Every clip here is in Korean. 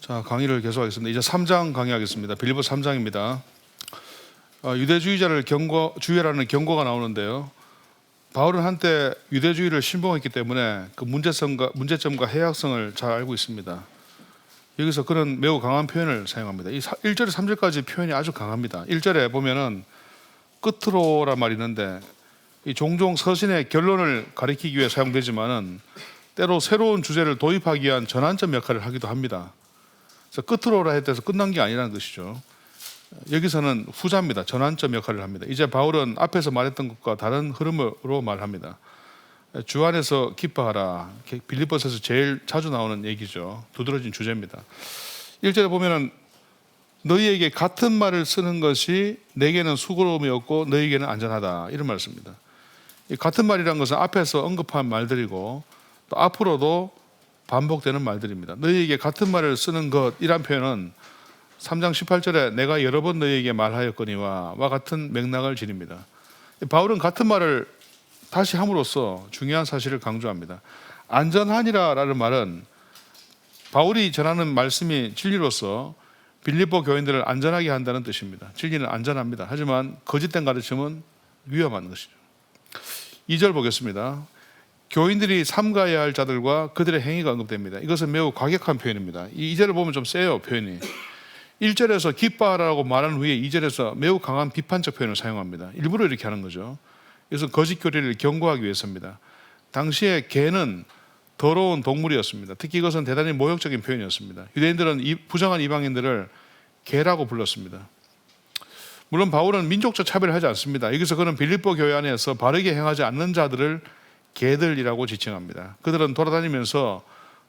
자, 강의를 계속하겠습니다. 이제 3장 강의하겠습니다. 빌립보서 3장입니다. 유대주의자를 주의하라는 경고가 나오는데요. 바울은 한때 유대주의를 신봉했기 때문에 그 문제점과 해악성을 잘 알고 있습니다. 여기서 그런 매우 강한 표현을 사용합니다. 이 1절에서 3절까지 표현이 아주 강합니다. 1절에 보면은 끝으로란 말이 있는데 이 종종 서신의 결론을 가리키기 위해 사용되지만은 때로 새로운 주제를 도입하기 위한 전환점 역할을 하기도 합니다. 그래서 끝으로라 해서 끝난 게 아니라는 것이죠. 여기서는 후자입니다. 전환점 역할을 합니다. 이제 바울은 앞에서 말했던 것과 다른 흐름으로 말합니다. 주 안에서 기뻐하라. 빌립보서에서 제일 자주 나오는 얘기죠. 두드러진 주제입니다. 1절에 보면은 너희에게 같은 말을 쓰는 것이 내게는 수고로움이 없고 너희에게는 안전하다. 이런 말을 씁니다. 이 같은 말이라는 것은 앞에서 언급한 말들이고 또 앞으로도 반복되는 말들입니다. 너희에게 같은 말을 쓰는 것이란 표현은 3장 18절에 내가 여러 번 너희에게 말하였거니와 같은 맥락을 지닙니다. 바울은 같은 말을 다시 함으로써 중요한 사실을 강조합니다. 안전하니라라는 말은 바울이 전하는 말씀이 진리로서 빌립보 교인들을 안전하게 한다는 뜻입니다. 진리는 안전합니다. 하지만 거짓된 가르침은 위험한 것이죠. 2절 보겠습니다. 교인들이 삼가해야 할 자들과 그들의 행위가 언급됩니다. 이것은 매우 과격한 표현입니다. 이 2절을 보면 좀 세요, 표현이. 1절에서 기뻐하라고 말한 후에 2절에서 매우 강한 비판적 표현을 사용합니다. 일부러 이렇게 하는 거죠. 그래서 거짓 교리를 경고하기 위해서입니다. 당시에 개는 더러운 동물이었습니다. 특히 이것은 대단히 모욕적인 표현이었습니다. 유대인들은 부정한 이방인들을 개라고 불렀습니다. 물론 바울은 민족적 차별을 하지 않습니다. 여기서 그는 빌립보 교회 안에서 바르게 행하지 않는 자들을 개들이라고 지칭합니다. 그들은 돌아다니면서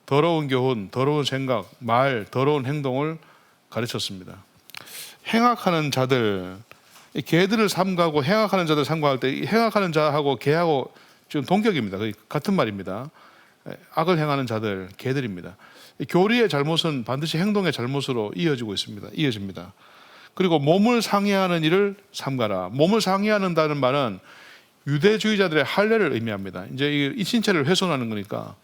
더러운 교훈, 더러운 생각, 말, 더러운 행동을 가르쳤습니다. 행악하는 자들, 개들을 삼가고 행악하는 자들 삼가할 때 행악하는 자하고 개하고 지금 동격입니다. 같은 말입니다. 악을 행하는 자들, 개들입니다. 교리의 잘못은 반드시 행동의 잘못으로 이어집니다. 그리고 몸을 상해하는 일을 삼가라. 몸을 상해하는다는 말은 유대주의자들의 할례를 의미합니다. 이제 이 신체를 훼손하는 거니까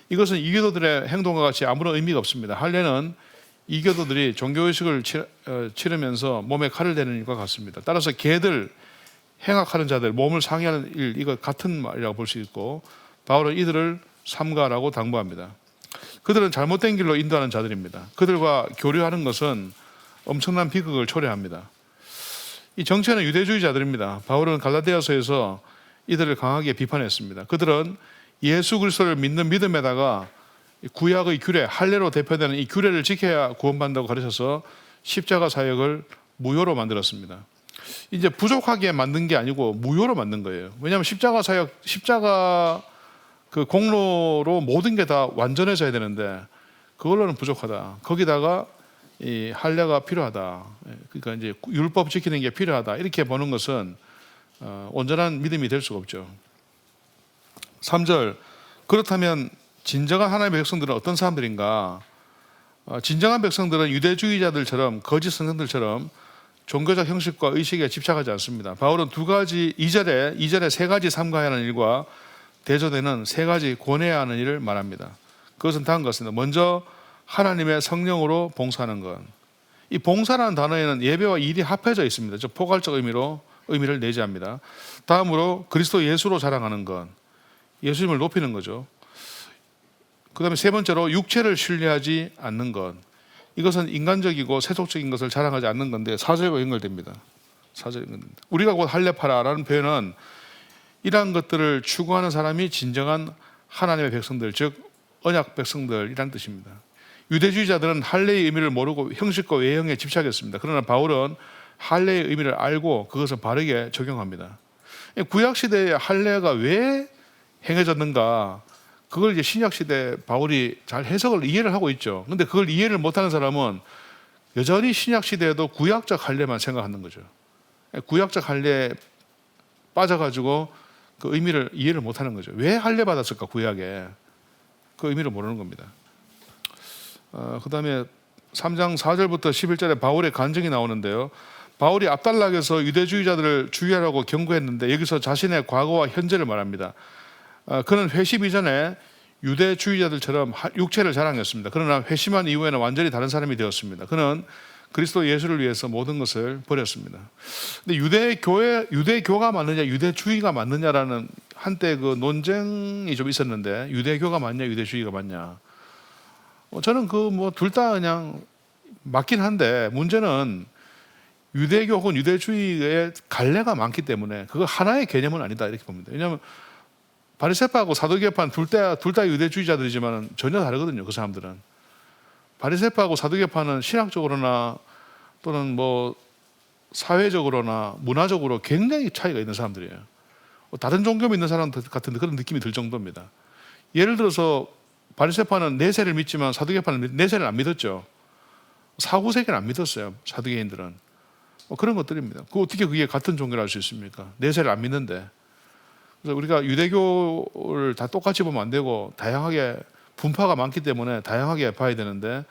이것은 이교도들의 행동과 같이 아무런 의미가 없습니다. 할례는 이교도들이 종교의식을 치르면서 몸에 칼을 대는 일과 같습니다. 따라서 개들, 행악하는 자들, 몸을 상해하는 일, 이거 같은 말이라고 볼 수 있고 바울은 이들을 삼가라고 당부합니다. 그들은 잘못된 길로 인도하는 자들입니다. 그들과 교류하는 것은 엄청난 비극을 초래합니다. 이 정체는 유대주의자들입니다. 바울은 갈라디아서에서 이들을 강하게 비판했습니다. 그들은 예수 그리스도를 믿는 믿음에다가 구약의 규례, 할례로 대표되는 이 규례를 지켜야 구원받는다고 가르쳐서 십자가 사역을 무효로 만들었습니다. 이제 부족하게 만든 게 아니고 무효로 만든 거예요. 왜냐하면 십자가 그 공로로 모든 게 다 완전해져야 되는데 그걸로는 부족하다. 거기다가 이 할례가 필요하다. 그러니까 이제 율법 지키는 게 필요하다. 이렇게 보는 것은 온전한 믿음이 될 수가 없죠. 3절, 그렇다면 진정한 하나님의 백성들은 어떤 사람들인가? 진정한 백성들은 유대주의자들처럼 거짓 선생들처럼 종교적 형식과 의식에 집착하지 않습니다. 바울은 2절에 세 가지 삼가해야 하는 일과 대조되는 세 가지 권해야 하는 일을 말합니다. 그것은 다음과 같습니다. 먼저 하나님의 성령으로 봉사하는 것. 이 봉사라는 단어에는 예배와 일이 합해져 있습니다. 즉 포괄적 의미를 내재합니다. 다음으로 그리스도 예수로 자랑하는 것. 예수님을 높이는 거죠. 그 다음에 세 번째로 육체를 신뢰하지 않는 것. 이것은 인간적이고 세속적인 것을 자랑하지 않는 건데 4절과 연결됩니다. 우리가 곧 할례파라라는 표현은 이러한 것들을 추구하는 사람이 진정한 하나님의 백성들, 즉 언약 백성들이라는 뜻입니다. 유대주의자들은 할례의 의미를 모르고 형식과 외형에 집착했습니다. 그러나 바울은 할례의 의미를 알고 그것을 바르게 적용합니다. 구약시대의 할례가 왜 행해졌는가, 그걸 이제 신약시대 바울이 잘 해석을 이해를 하고 있죠. 그런데 그걸 이해를 못하는 사람은 여전히 신약시대에도 구약적 할례만 생각하는 거죠. 구약적 할례에 빠져가지고 그 의미를 이해를 못하는 거죠. 왜 할례 받았을까 구약에? 그 의미를 모르는 겁니다. 그 다음에 3장 4절부터 11절에 바울의 간증이 나오는데요. 바울이 압달락에서 유대주의자들을 주의하라고 경고했는데 여기서 자신의 과거와 현재를 말합니다. 그는 회심 이전에 유대주의자들처럼 육체를 자랑했습니다. 그러나 회심한 이후에는 완전히 다른 사람이 되었습니다. 그는 그리스도 예수를 위해서 모든 것을 버렸습니다. 근데 유대교가 맞느냐, 유대주의가 맞느냐라는 한때 그 논쟁이 좀 있었는데, 유대교가 맞냐, 유대주의가 맞냐. 저는 그 뭐 둘 다 그냥 맞긴 한데, 문제는 유대교 혹은 유대주의의 갈래가 많기 때문에 그거 하나의 개념은 아니다 이렇게 봅니다. 왜냐하면 바리새파하고 사두개파는 둘 다 유대주의자들이지만 전혀 다르거든요. 그 사람들은 바리새파하고 사두개파는 신학적으로나 또는 뭐 사회적으로나 문화적으로 굉장히 차이가 있는 사람들이에요. 다른 종교 믿는 사람 같은 그런 느낌이 들 정도입니다. 예를 들어서 바리새파는 내세를 믿지만 사두개파는 내세를 안 믿었죠. 사후세계는 안 믿었어요. 사두개인들은 그런 것들입니다. 어떻게 그게 같은 종교를 할 수 있습니까? 내세를 안 믿는데. 그래서 우리가 유대교를 다 똑같이 보면 안 되고 다양하게 분파가 많기 때문에 다양하게 봐야 되는데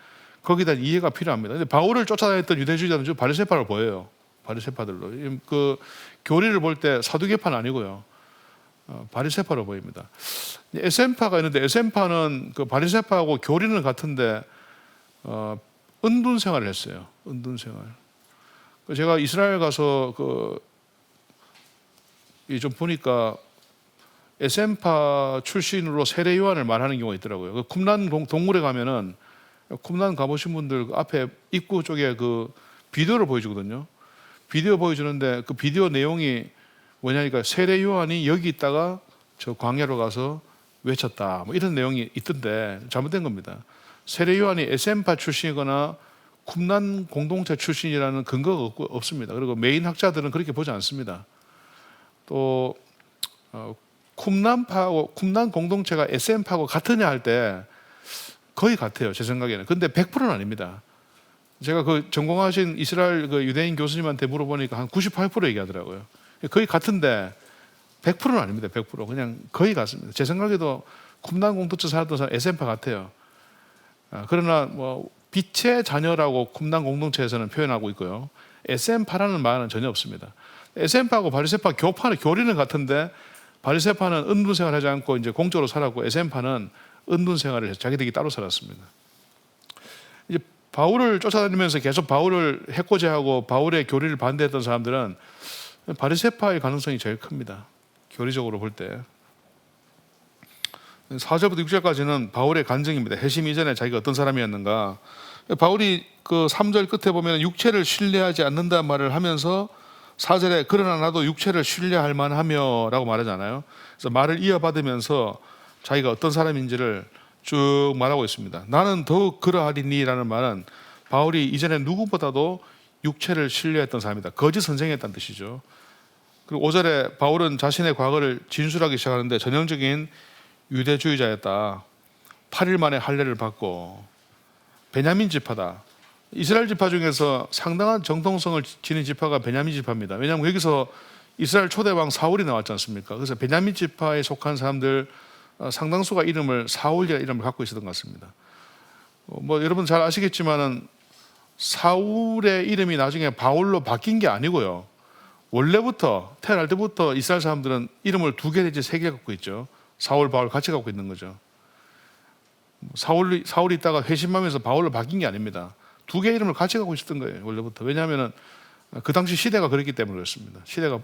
거기다 이해가 필요합니다. 근데 바울을 쫓아다녔던 유대주의자는 좀 바리새파로 보여요. 바리새파들로. 그 교리를 볼 때 사두개파는 아니고요. 바리새파로 보입니다. 에센파가 있는데 에센파는 그 바리새파하고 교리는 같은데 은둔 생활을 했어요. 은둔 생활. 제가 이스라엘 가서 좀 보니까 에센파 출신으로 세례 요한을 말하는 경우가 있더라고요. 그 쿰란 동굴에 가면은 쿰란 가보신 분들 앞에 입구 쪽에 그 비디오를 보여주거든요. 비디오 보여주는데 그 비디오 내용이 뭐냐니까 세례 요한이 여기 있다가 저 광야로 가서 외쳤다. 뭐 이런 내용이 있던데 잘못된 겁니다. 세례 요한이 에센파 출신이거나 쿰란 공동체 출신이라는 근거가 없습니다. 그리고 메인 학자들은 그렇게 보지 않습니다. 또 쿰란 공동체가 에센파하고 같으냐 할 때 거의 같아요. 제 생각에는. 근데 100%는 아닙니다. 제가 그 전공하신 이스라엘 그 유대인 교수님한테 물어보니까 한 98% 얘기하더라고요. 거의 같은데 100%는 아닙니다. 100% 그냥 거의 같습니다. 제 생각에도 쿰란 공동체 살았던 사람 에센파 같아요. 그러나 뭐 빛의 자녀라고 쿰란 공동체에서는 표현하고 있고요. 에센파라는 말은 전혀 없습니다. 에센파하고 바리새파 교리는 같은데 바리새파는 은둔 생활하지 않고 이제 공적으로 살았고 에센파는 은둔 생활을 해서 자기들이 따로 살았습니다. 이제 바울을 쫓아다니면서 계속 바울을 해코지하고 바울의 교리를 반대했던 사람들은 바리새파의 가능성이 제일 큽니다. 교리적으로 볼 때. 4절부터 6절까지는 바울의 간증입니다. 회심 이전에 자기가 어떤 사람이었는가. 바울이 그 3절 끝에 보면 육체를 신뢰하지 않는다는 말을 하면서 4절에 그러나 나도 육체를 신뢰할 만하며 라고 말하잖아요. 그래서 말을 이어받으면서 자기가 어떤 사람인지를 쭉 말하고 있습니다. 나는 더욱 그러하리니 라는 말은 바울이 이전에 누구보다도 육체를 신뢰했던 사람이다. 거짓 선생했다는 뜻이죠. 그리고 5절에 바울은 자신의 과거를 진술하기 시작하는데 전형적인 유대주의자였다. 8일 만에 할례를 받고 베냐민 지파다. 이스라엘 지파 중에서 상당한 정통성을 지닌 지파가 베냐민 지파입니다. 왜냐하면 여기서 이스라엘 초대왕 사울이 나왔지 않습니까? 그래서 베냐민 지파에 속한 사람들 상당수가 사울이라는 이름을 갖고 있었던 것 같습니다. 뭐 여러분 잘 아시겠지만은 사울의 이름이 나중에 바울로 바뀐 게 아니고요. 원래부터 태어날 때부터 이스라엘 사람들은 이름을 2개 내지 3개 갖고 있죠. 사울, 바울 같이 갖고 있는 거죠. 사울이 있다가 회심하면서 바울로 바뀐 게 아닙니다. 2개의 이름을 같이 갖고 있었던 거예요. 원래부터. 왜냐하면 그 당시 시대가 그랬기 때문에 그렇습니다. 시대가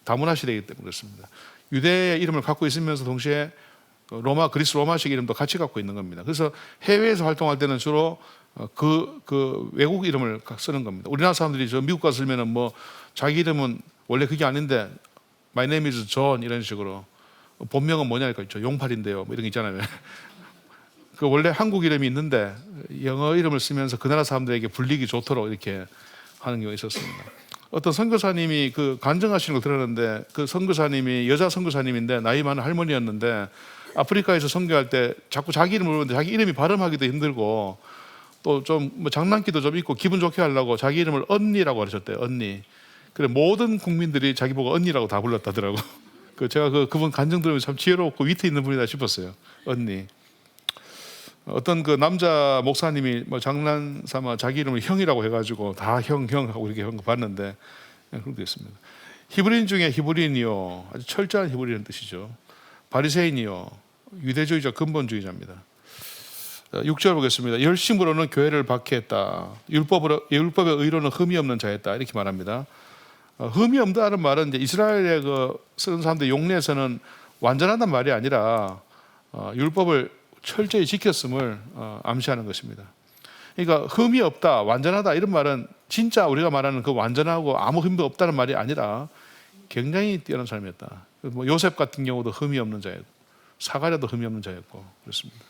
다문화 시대이기 때문에 그렇습니다. 유대의 이름을 갖고 있으면서 동시에 그리스 로마식 이름도 같이 갖고 있는 겁니다. 그래서 해외에서 활동할 때는 주로 그 외국 이름을 쓰는 겁니다. 우리나라 사람들이 저 미국 가서 쓰면은 뭐 자기 이름은 원래 그게 아닌데 My name is John 이런 식으로 본명은 뭐냐니까 있죠. 용팔인데요. 뭐 이런 게 있잖아요. 그 원래 한국 이름이 있는데 영어 이름을 쓰면서 그 나라 사람들에게 불리기 좋도록 이렇게 하는 경우가 있었습니다. 어떤 선교사님이 그 간증하시는 걸 들었는데 그 선교사님이 여자 선교사님인데 나이 많은 할머니였는데 아프리카에서 선교할 때 자꾸 자기 이름을 부르는데 자기 이름이 발음하기도 힘들고 또 좀 뭐 장난기도 좀 있고 기분 좋게 하려고 자기 이름을 언니라고 하셨대요. 언니. 그래 모든 국민들이 자기 보고 언니라고 다 불렀다더라고. 제가 그분 간증 들으면서 참 지혜롭고 위트 있는 분이다 싶었어요. 언니. 어떤 그 남자 목사님이 뭐 장난삼아 자기 이름을 형이라고 해가지고 다 형 하고 이렇게 한 거 봤는데 그렇게 했습니다. 히브리인 중에 히브리인이요, 아주 철저한 히브리인 뜻이죠. 바리새인이요, 유대주의자 근본주의자입니다. 6절 보겠습니다. 열심으로는 교회를 박해했다. 율법의 의로는 흠이 없는 자였다. 이렇게 말합니다. 흠이 없다는 말은 이제 이스라엘의 쓰는 사람들 용례에서는 완전하단 말이 아니라 율법을 철저히 지켰음을 암시하는 것입니다. 그러니까 흠이 없다, 완전하다 이런 말은 진짜 우리가 말하는 그 완전하고 아무 흠도 없다는 말이 아니라 굉장히 뛰어난 사람이었다. 뭐 요셉 같은 경우도 흠이 없는 자였고 사가랴도 흠이 없는 자였고 그렇습니다.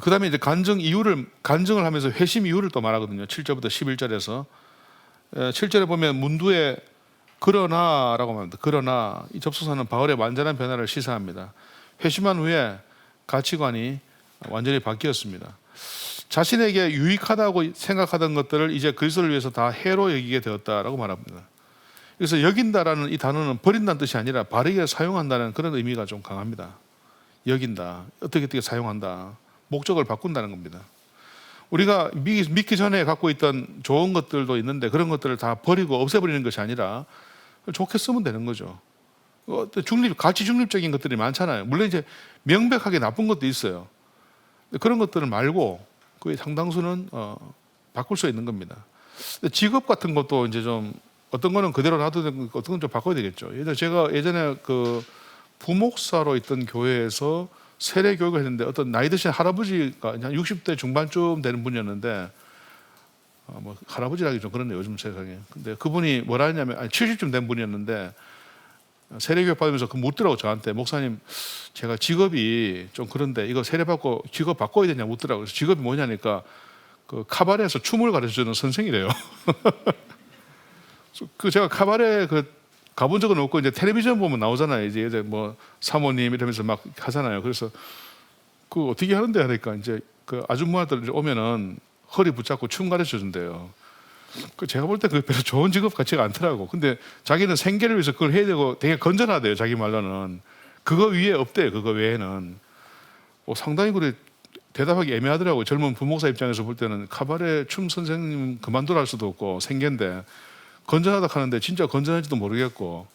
그 다음에 이제 간증을 하면서 회심 이유를 또 말하거든요. 7절부터 11절에서 7절에 보면 문두에 그러나라고 말합니다. 그러나 이 접속사는 바울의 완전한 변화를 시사합니다. 회심한 후에 가치관이 완전히 바뀌었습니다. 자신에게 유익하다고 생각하던 것들을 이제 그리스도를 위해서 다 해로 여기게 되었다라고 말합니다. 그래서 여긴다라는 이 단어는 버린다는 뜻이 아니라 바르게 사용한다는 그런 의미가 좀 강합니다. 여긴다, 어떻게 사용한다, 목적을 바꾼다는 겁니다. 우리가 믿기 전에 갖고 있던 좋은 것들도 있는데 그런 것들을 다 버리고 없애버리는 것이 아니라 좋게 쓰면 되는 거죠. 가치 중립적인 것들이 많잖아요. 물론 이제 명백하게 나쁜 것도 있어요. 그런 것들을 말고 거의 상당수는 바꿀 수 있는 겁니다. 직업 같은 것도 이제 좀 어떤 거는 그대로 놔도 되고 어떤 건 좀 바꿔야 되겠죠. 제가 예전에 그 부목사로 있던 교회에서 세례 교육을 했는데 어떤 나이 드신 할아버지가 한 60대 중반쯤 되는 분이었는데 뭐 할아버지라기 좀 그렇네요 요즘 세상에. 근데 그분이 뭐라 했냐면 70쯤 된 분이었는데 세례 교육 받으면서 묻더라고 저한테. 목사님 제가 직업이 좀 그런데 이거 세례 받고 직업 바꿔야 되냐 묻더라고요. 그래서 직업이 뭐냐니까 그 카바레에서 춤을 가르쳐주는 선생이래요. 그 제가 카바레 가본 적은 없고 이제 텔레비전 보면 나오잖아요. 이제 뭐 사모님 이러면서 막 하잖아요. 그래서 그 어떻게 하는데 하니까 이제 그 아줌마들 오면은 허리 붙잡고 춤 가르쳐 준대요. 그 제가 볼 때 그게 별로 좋은 직업 같지가 않더라고. 근데 자기는 생계를 위해서 그걸 해야 되고 되게 건전하대요. 자기 말로는 그거 위에 없대요. 그거 외에는 상당히 그래 대답하기 애매하더라고요. 젊은 부목사 입장에서 볼 때는 카바레 춤 선생님 그만두라 할 수도 없고 생계인데 건전하다 하는데 진짜 건전한지도 모르겠고.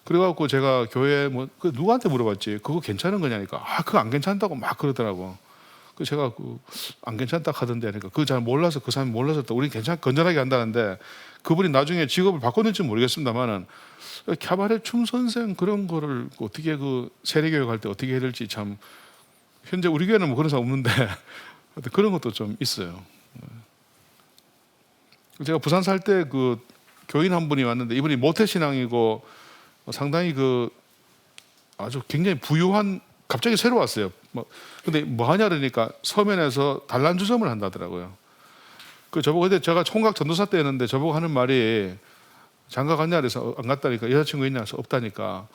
그래갖고 제가 교회 누구한테 물어봤지 그거 괜찮은 거냐니까 그거 안 괜찮다고 막 그러더라고. 그 제가 안 괜찮다 하던데 하니까 그거 잘 몰라서 그 사람이 몰라서 또 우리 건전하게 한다는데 그분이 나중에 직업을 바꿨는지 모르겠습니다만은 카바레 춤 선생 그런 거를 어떻게 그 세례 교육할 때 어떻게 해야 될지 참 현재 우리 교회는 뭐 그런 사람 없는데 그런 것도 좀 있어요. 제가 부산 살 때 그 교인 한 분이 왔는데 이분이 모태신앙이고 상당히 아주 굉장히 부유한 갑자기 새로 왔어요. 근데 뭐 하냐 그러니까 서면에서 단란주점을 한다더라고요. 저보고 근데 제가 총각 전도사 때였는데 저보고 하는 말이 장가 갔냐 그래서 안 갔다니까 여자친구 있냐 해서 없다니까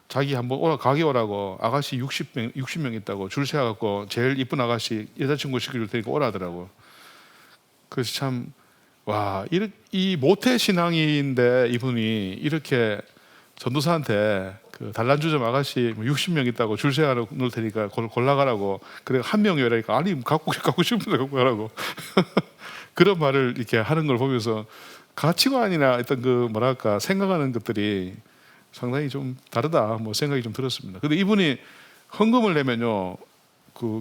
자기 한번 가게 오라고 아가씨 60명 있다고 줄 세워갖고 제일 이쁜 아가씨 여자친구 시켜줄 테니까 오라더라고. 그래서 참 이 모태 신앙인데 이분이 이렇게 전도사한테 그 단란주점 아가씨 60명 있다고 줄 세워 놓을 테니까 골라가라고 그래 한 명이 오라니까 아니 갖고 싶은데 갖고 가라고 그런 말을 이렇게 하는 걸 보면서 가치관이나 어떤 생각하는 것들이 상당히 좀 다르다 생각이 좀 들었습니다. 근데 이분이 헌금을 내면요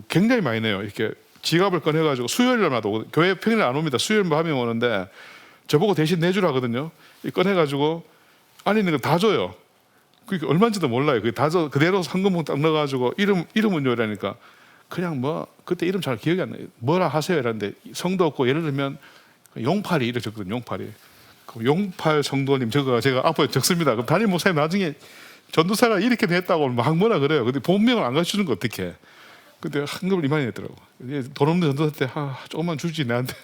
굉장히 많이 내요. 이렇게 지갑을 꺼내가지고 수요일날마다 교회 평일에 안 옵니다. 수요일만 하면 오는데 저보고 대신 내주라 하거든요. 꺼내가지고 안에 있는 거 다 줘요. 그게 얼마인지도 몰라요. 다 줘 그대로 헌금봉 딱 넣어가지고 이름은요 이러니까 그냥 그때 이름 잘 기억이 안 나요. 뭐라 하세요 이랬는데 성도 없고 예를 들면 용팔이 이렇게 적거든요. 용팔 성도님 제가 앞에 적습니다. 그럼 담임 목사님 나중에 전도사가 이렇게 됐다고 막 뭐라 그래요. 근데 본명을 안 가르쳐주는 거 어떡해. 근데 헌금을 이만히 냈더라고. 돈 없는 전도사 때 조금만 주지 나한테.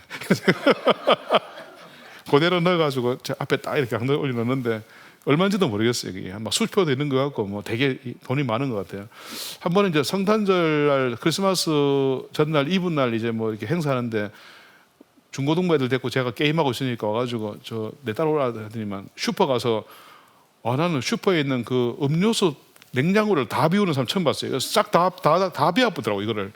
그대로 넣어가지고 제 앞에 딱 이렇게 올려놓는데 얼마인지도 모르겠어요. 이게 막 수표도 있는 것 같고 되게 돈이 많은 것 같아요. 한 번은 이제 성탄절 크리스마스 전날 이브 날 이제 이렇게 행사하는데 중고등부 애들 데리고 제가 게임하고 있으니까 와가지고 내 딸 오라 하더니만 슈퍼 가서 나는 슈퍼에 있는 그 음료수 냉장고를 다 비우는 사람 처음 봤어요. 싹 다 비워보더라고 이거를.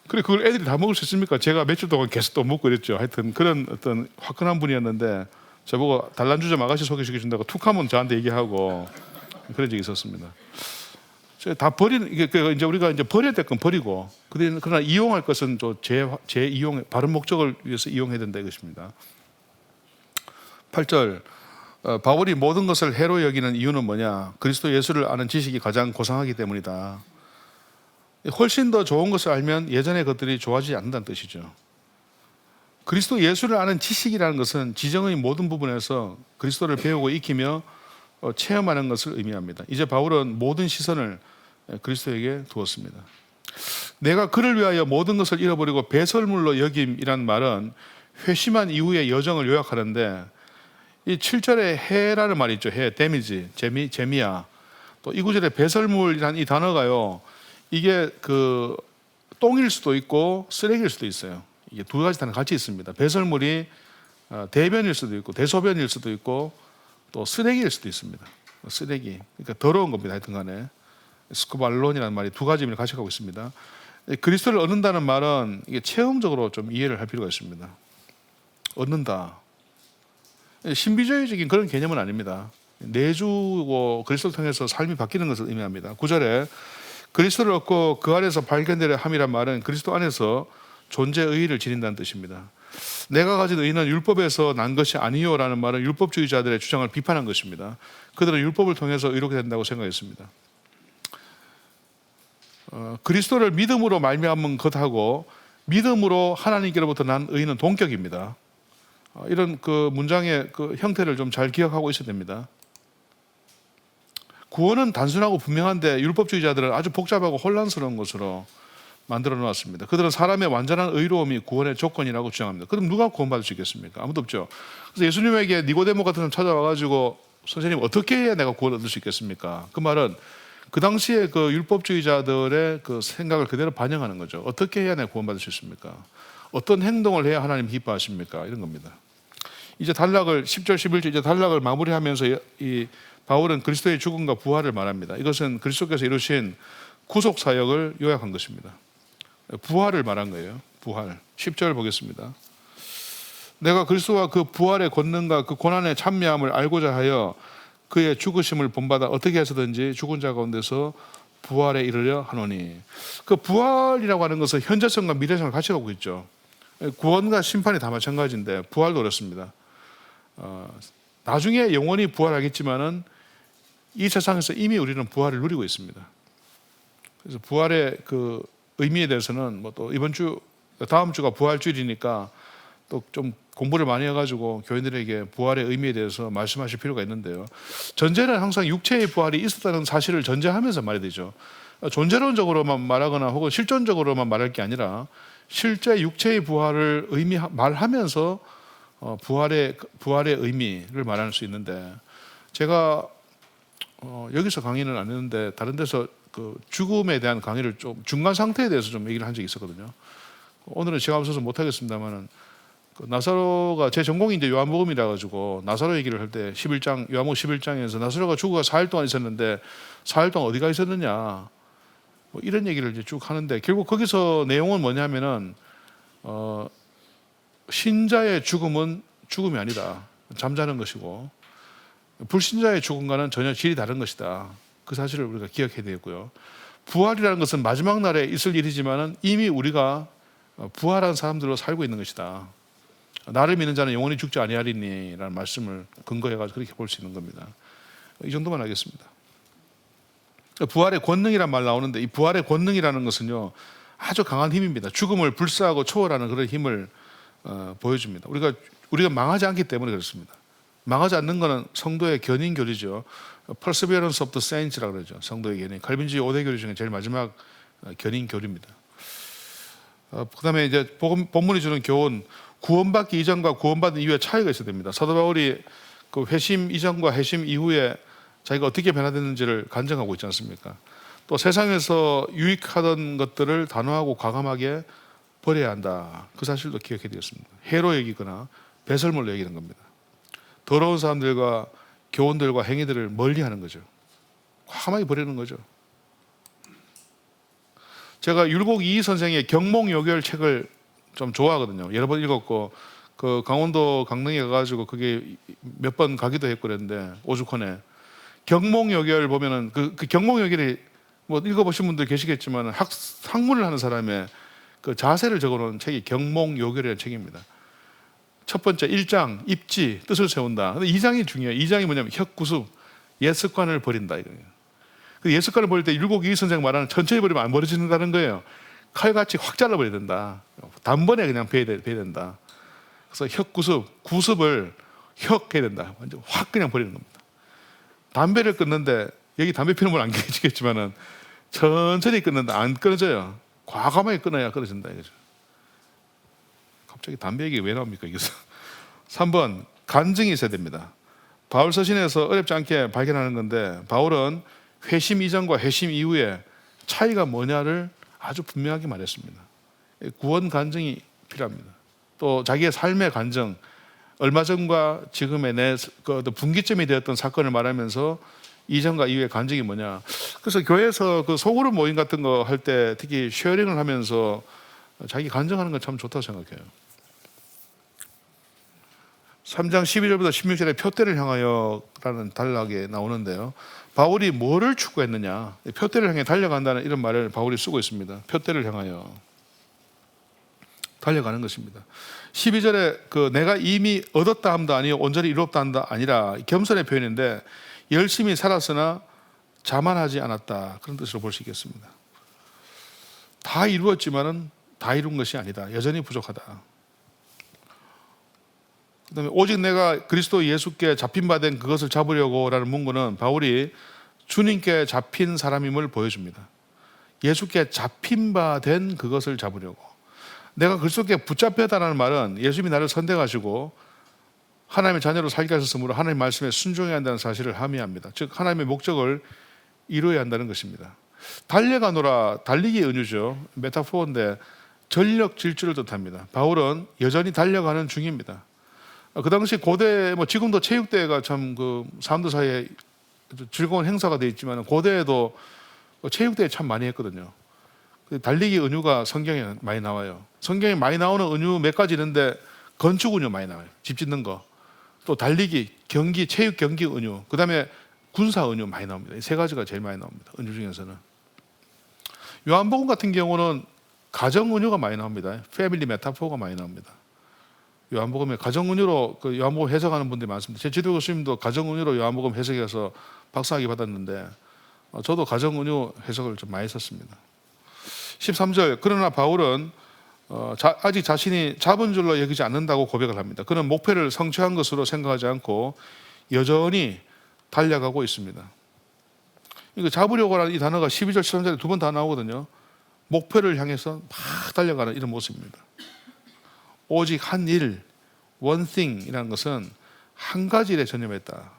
그래 그걸 애들이 다 먹을 수 있습니까? 제가 며칠 동안 계속 또 먹고 이랬죠. 하여튼 그런 어떤 화끈한 분이었는데 저보고 단란주점 아가씨 소개시켜준다고 툭하면 저한테 얘기하고 그런 적이 있었습니다. 다 버리는 이게 이제 우리가 이제 버려야 될 건 버리고 그러나 이용할 것은 또 재이용 바른 목적을 위해서 이용해야 된다 이것입니다. 8절 바울이 모든 것을 해로 여기는 이유는 뭐냐? 그리스도 예수를 아는 지식이 가장 고상하기 때문이다. 훨씬 더 좋은 것을 알면 예전의 것들이 좋아지지 않는다는 뜻이죠. 그리스도 예수를 아는 지식이라는 것은 지정의 모든 부분에서 그리스도를 배우고 익히며 체험하는 것을 의미합니다. 이제 바울은 모든 시선을 그리스도에게 두었습니다. 내가 그를 위하여 모든 것을 잃어버리고 배설물로 여김이란 말은 회심한 이후의 여정을 요약하는데 이 7절에 해라는 말이 있죠. 해, 데미지, 재미야. 또 이 구절에 배설물이라는 이 단어가요. 이게 그 똥일 수도 있고 쓰레기일 수도 있어요. 이게 두 가지 단어 같이 있습니다. 배설물이 대변일 수도 있고 대소변일 수도 있고 또 쓰레기일 수도 있습니다. 쓰레기. 그러니까 더러운 겁니다. 하여튼 간에. 스쿠발론이라는 말이 두 가지 의미를 같이 갖고 있습니다. 그리스도를 얻는다는 말은 이게 체험적으로 좀 이해를 할 필요가 있습니다. 얻는다. 신비주의적인 그런 개념은 아닙니다. 내주고 그리스도를 통해서 삶이 바뀌는 것을 의미합니다. 9절에 그리스도를 얻고 그 안에서 발견되려 함이란 말은 그리스도 안에서 존재의 의의를 지닌다는 뜻입니다. 내가 가진 의의는 율법에서 난 것이 아니요라는 말은 율법주의자들의 주장을 비판한 것입니다. 그들은 율법을 통해서 의롭게 된다고 생각했습니다. 그리스도를 믿음으로 말미암은 것하고 믿음으로 하나님께로부터 난 의의는 동격입니다. 이런 그 문장의 그 형태를 좀 잘 기억하고 있어야 됩니다. 구원은 단순하고 분명한데 율법주의자들은 아주 복잡하고 혼란스러운 것으로 만들어 놓았습니다. 그들은 사람의 완전한 의로움이 구원의 조건이라고 주장합니다. 그럼 누가 구원받을 수 있겠습니까? 아무도 없죠. 그래서 예수님에게 니고데모 같은 사람 찾아와가지고 선생님 어떻게 해야 내가 구원을 얻을 수 있겠습니까? 그 말은 그 당시에 그 율법주의자들의 그 생각을 그대로 반영하는 거죠. 어떻게 해야 내가 구원받을 수 있습니까? 어떤 행동을 해야 하나님 기뻐하십니까? 이런 겁니다. 이제 단락을 10절 11절 이제 단락을 마무리하면서 이 바울은 그리스도의 죽음과 부활을 말합니다. 이것은 그리스도께서 이루신 구속 사역을 요약한 것입니다. 부활을 말한 거예요. 부활. 10절 보겠습니다. 내가 그리스도와 그 부활의 권능과 그 고난의 참여함을 알고자 하여 그의 죽으심을 본받아 어떻게 해서든지 죽은 자 가운데서 부활에 이르려 하노니. 그 부활이라고 하는 것은 현재성과 미래성을 같이 갖고 있죠. 구원과 심판이 다 마찬가지인데 부활도 그렇습니다. 나중에 영원히 부활하겠지만은 이 세상에서 이미 우리는 부활을 누리고 있습니다. 그래서 부활의 그 의미에 대해서는 뭐 또 이번 주 다음 주가 부활주일이니까 또 좀 공부를 많이 해가지고 교인들에게 부활의 의미에 대해서 말씀하실 필요가 있는데요. 전제는 항상 육체의 부활이 있었다는 사실을 전제하면서 말해야 되죠. 존재론적으로만 말하거나 혹은 실존적으로만 말할 게 아니라 실제 육체의 부활을 말하면서 부활의 의미를 말할 수 있는데 제가 여기서 강의는 안 했는데 다른 데서 그 죽음에 대한 강의를 좀 중간 상태에 대해서 좀 얘기를 한 적이 있었거든요. 오늘은 제가 없어서 못 하겠습니다만은 그 나사로가 제 전공이 이제 요한복음이라 가지고 나사로 얘기를 할 때 11장 요한복음 11장에서 나사로가 죽어가 4일 동안 있었는데 4일 동안 어디가 있었느냐 뭐 이런 얘기를 이제 쭉 하는데 결국 거기서 내용은 뭐냐면은 신자의 죽음은 죽음이 아니다. 잠자는 것이고 불신자의 죽음과는 전혀 질이 다른 것이다. 그 사실을 우리가 기억해야 되겠고요. 부활이라는 것은 마지막 날에 있을 일이지만은 이미 우리가 부활한 사람들로 살고 있는 것이다. 나를 믿는 자는 영원히 죽지 아니하리니 라는 말씀을 근거해가지고 그렇게 볼 수 있는 겁니다. 이 정도만 하겠습니다. 부활의 권능이란 말 나오는데 이 부활의 권능이라는 것은요 아주 강한 힘입니다. 죽음을 불사하고 초월하는 그런 힘을 보여줍니다. 우리가 망하지 않기 때문에 그렇습니다. 망하지 않는 것은 성도의 견인 교리죠. Perseverance of the Saints라고 그러죠. 성도의 견인. 칼빈주의 5대 교리 중에 제일 마지막 견인 교리입니다. 그다음에 이제 본문이 주는 교훈, 구원받기 이전과 구원받은 이후에 차이가 있어야 됩니다. 사도 바울이 그 회심 이전과 회심 이후에 자기가 어떻게 변화됐는지를 간증하고 있지 않습니까? 또 세상에서 유익하던 것들을 단호하고 과감하게 버려야 한다. 그 사실도 기억해야 되겠습니다. 해로 여기거나 배설물로 여기는 겁니다. 더러운 사람들과 교훈들과 행위들을 멀리하는 거죠. 과감하게 버리는 거죠. 제가 율곡 이희 선생의 경몽요결 책을 좀 좋아하거든요. 여러 번 읽었고 그 강원도 강릉에 가가지고 그게 몇 번 가기도 했고 그랬는데 오죽헌에 경몽요결 보면은 그 경몽요결이 뭐 읽어보신 분들 계시겠지만 학문을 하는 사람의 그 자세를 적어놓은 책이 경몽요결이라는 책입니다. 첫 번째 1장 입지 뜻을 세운다. 근데 2장이 중요해요. 2장이 뭐냐면 혁구습 옛습관을 버린다 이거예요. 그 옛습관을 버릴 때 율곡이 선생 말하는 천천히 버리면 안 버려진다는 거예요. 칼같이 확 잘라버려야 된다. 단번에 그냥 베야 된다. 그래서 혁구습 구습을 혁 해야 된다. 완전 확 그냥 버리는 겁니다. 담배를 끊는데 여기 담배 피는 분 안 계시겠지만은 천천히 끊는데 안 끊어져요. 과감하게 끊어야 끊어진다 이거죠. 갑자기 담배 얘기 왜 나옵니까 여기서? 3번 간증이 있어야 됩니다. 바울 서신에서 어렵지 않게 발견하는 건데 바울은 회심 이전과 회심 이후에 차이가 뭐냐를 아주 분명하게 말했습니다. 구원 간증이 필요합니다. 또 자기의 삶의 간증, 얼마 전과 지금의 내 분기점이 되었던 사건을 말하면서 이전과 이후의 간증이 뭐냐. 그래서 교회에서 그 소그룹 모임 같은 거 할 때 특히 쉐어링을 하면서 자기 간증하는 건 참 좋다고 생각해요. 3장 12절부터 16절에 표대를 향하여라는 단락에 나오는데요. 바울이 뭐를 추구했느냐. 표대를 향해 달려간다는 이런 말을 바울이 쓰고 있습니다. 표대를 향하여 달려가는 것입니다. 12절에 그 내가 이미 얻었다 함도 아니요 온전히 이루었다 함도 아니라 겸손의 표현인데 열심히 살았으나 자만하지 않았다. 그런 뜻으로 볼 수 있겠습니다. 다 이루었지만은 다 이룬 것이 아니다. 여전히 부족하다. 그다음에 오직 내가 그리스도 예수께 잡힌 바 된 그것을 잡으려고라는 문구는 바울이 주님께 잡힌 사람임을 보여줍니다. 예수께 잡힌 바 된 그것을 잡으려고. 내가 그리스도께 붙잡혔다는 말은 예수님이 나를 선택하시고 하나님의 자녀로 살게 하셨으므로 하나님의 말씀에 순종해야 한다는 사실을 함의합니다. 즉 하나님의 목적을 이루어야 한다는 것입니다. 달려가노라, 달리기의 은유죠. 메타포인데 전력 질주를 뜻합니다. 바울은 여전히 달려가는 중입니다. 그 당시 고대, 뭐 지금도 체육대회가 참 그 사람들 사이에 즐거운 행사가 되어 있지만 고대에도 체육대회 참 많이 했거든요. 달리기 은유가 성경에 많이 나와요. 성경에 많이 나오는 은유 몇 가지 있는데 건축 은유 많이 나와요. 집 짓는 거. 또 달리기, 경기, 체육 경기 은유. 그 다음에 군사 은유 많이 나옵니다. 이 세 가지가 제일 많이 나옵니다. 은유 중에서는. 요한복음 같은 경우는 가정 은유가 많이 나옵니다. 패밀리 메타포가 많이 나옵니다. 요한복음에 가정 은유로 그 요한복음 해석하는 분들이 많습니다. 제 지도 교수님도 가정 은유로 요한복음 해석해서 박사학위 받았는데 저도 가정 은유 해석을 좀 많이 썼습니다. 13절 그러나 바울은 아직 자신이 잡은 줄로 여기지 않는다고 고백을 합니다. 그는 목표를 성취한 것으로 생각하지 않고 여전히 달려가고 있습니다. 이거 잡으려고라는 이 단어가 12절 13절에 두 번 다 나오거든요. 목표를 향해서 막 달려가는 이런 모습입니다. 오직 한 일, one thing이라는 것은 한 가지 일에 전념했다.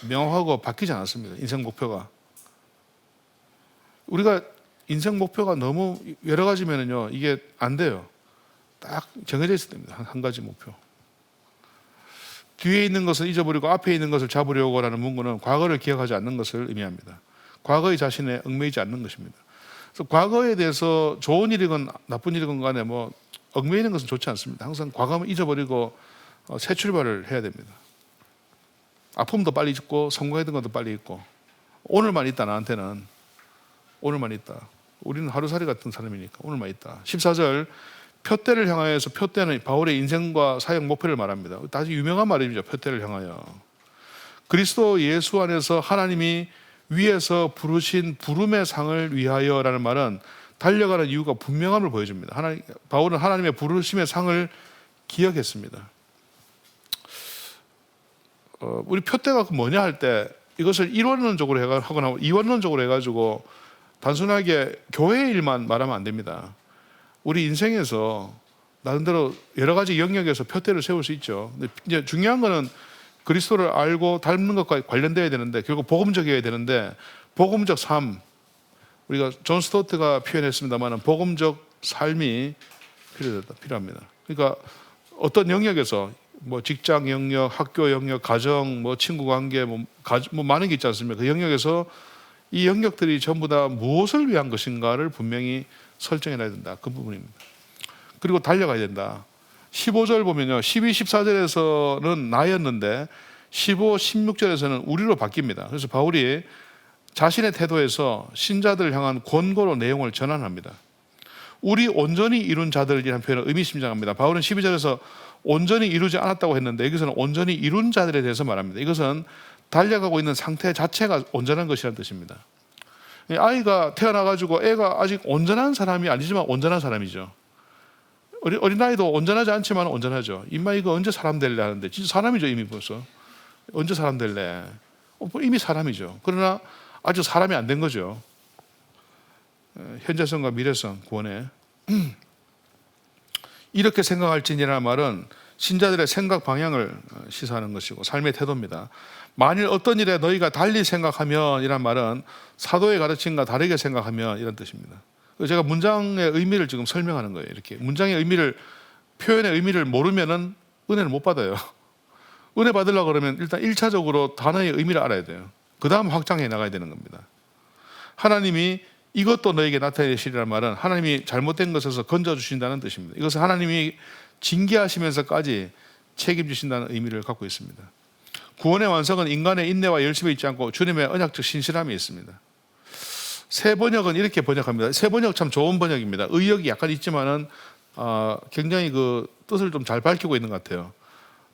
명확하고 바뀌지 않았습니다. 인생 목표가. 우리가 인생 목표가 너무 여러 가지면은요, 이게 안 돼요. 딱 정해져 있어야 됩니다. 한 가지 목표. 뒤에 있는 것을 잊어버리고 앞에 있는 것을 잡으려고라는 문구는 과거를 기억하지 않는 것을 의미합니다. 과거의 자신에 얽매이지 않는 것입니다. 그래서 과거에 대해서 좋은 일이건 나쁜 일이건 간에 뭐 얽매이는 것은 좋지 않습니다. 항상 과거를 잊어버리고 새 출발을 해야 됩니다. 아픔도 빨리 잊고 성공했던 것도 빨리 잊고 오늘만 있다. 나한테는 오늘만 있다. 우리는 하루살이 같은 사람이니까 오늘만 있다. 14절 표대를 향하여서 표대는 바울의 인생과 사역 목표를 말합니다. 아주 유명한 말입니다. 표대를 향하여. 그리스도 예수 안에서 하나님이 위에서 부르신 부름의 상을 위하여라는 말은 달려가는 이유가 분명함을 보여줍니다. 바울은 하나님의 부르심의 상을 기억했습니다. 우리 표대가 뭐냐 할 때 이것을 일원론적으로 하거나 이원론적으로 해가지고 단순하게 교회 일만 말하면 안 됩니다. 우리 인생에서 나름대로 여러 가지 영역에서 표대를 세울 수 있죠. 근데 이제 중요한 거는 그리스도를 알고 닮는 것과 관련되어야 되는데 결국 복음적이어야 되는데 복음적 삶, 우리가 존 스토트가 표현했습니다만 복음적 삶이 필요합니다. 그러니까 어떤 영역에서 뭐 직장 영역, 학교 영역, 가정, 뭐 친구 관계, 뭐 많은 게 있지 않습니까? 그 영역에서 이 영역들이 전부 다 무엇을 위한 것인가를 분명히 설정해놔야 된다. 그 부분입니다. 그리고 달려가야 된다. 15절 보면요. 12, 14절에서는 나였는데 15, 16절에서는 우리로 바뀝니다. 그래서 바울이 자신의 태도에서 신자들을 향한 권고로 내용을 전환합니다. 우리 온전히 이룬 자들이라는 표현을 의미심장합니다. 바울은 12절에서 온전히 이루지 않았다고 했는데 여기서는 온전히 이룬 자들에 대해서 말합니다. 이것은 달려가고 있는 상태 자체가 온전한 것이라는 뜻입니다. 아이가 태어나가지고 애가 아직 온전한 사람이 아니지만 온전한 사람이죠. 어린아이도 온전하지 않지만 온전하죠. 임마 이거 언제 사람 될래 하는데 진짜 사람이죠. 이미 벌써 언제 사람 될래 이미 사람이죠. 그러나 아직 사람이 안 된 거죠. 현재성과 미래성 구원에 이렇게 생각할지니라는 말은 신자들의 생각 방향을 시사하는 것이고 삶의 태도입니다. 만일 어떤 일에 너희가 달리 생각하면 이란 말은 사도의 가르침과 다르게 생각하면 이런 뜻입니다. 제가 문장의 의미를 지금 설명하는 거예요. 이렇게 문장의 의미를 표현의 의미를 모르면은 은혜를 못 받아요. 은혜 받으려고 그러면 일단 1차적으로 단어의 의미를 알아야 돼요. 그 다음 확장해 나가야 되는 겁니다. 하나님이 이것도 너에게 나타내시리라는 말은 하나님이 잘못된 것에서 건져주신다는 뜻입니다. 이것은 하나님이 징계하시면서까지 책임지신다는 의미를 갖고 있습니다. 구원의 완성은 인간의 인내와 열심이 있지 않고 주님의 언약적 신실함이 있습니다. 새 번역은 이렇게 번역합니다. 새 번역 참 좋은 번역입니다. 의역이 약간 있지만은 굉장히 그 뜻을 좀 잘 밝히고 있는 것 같아요.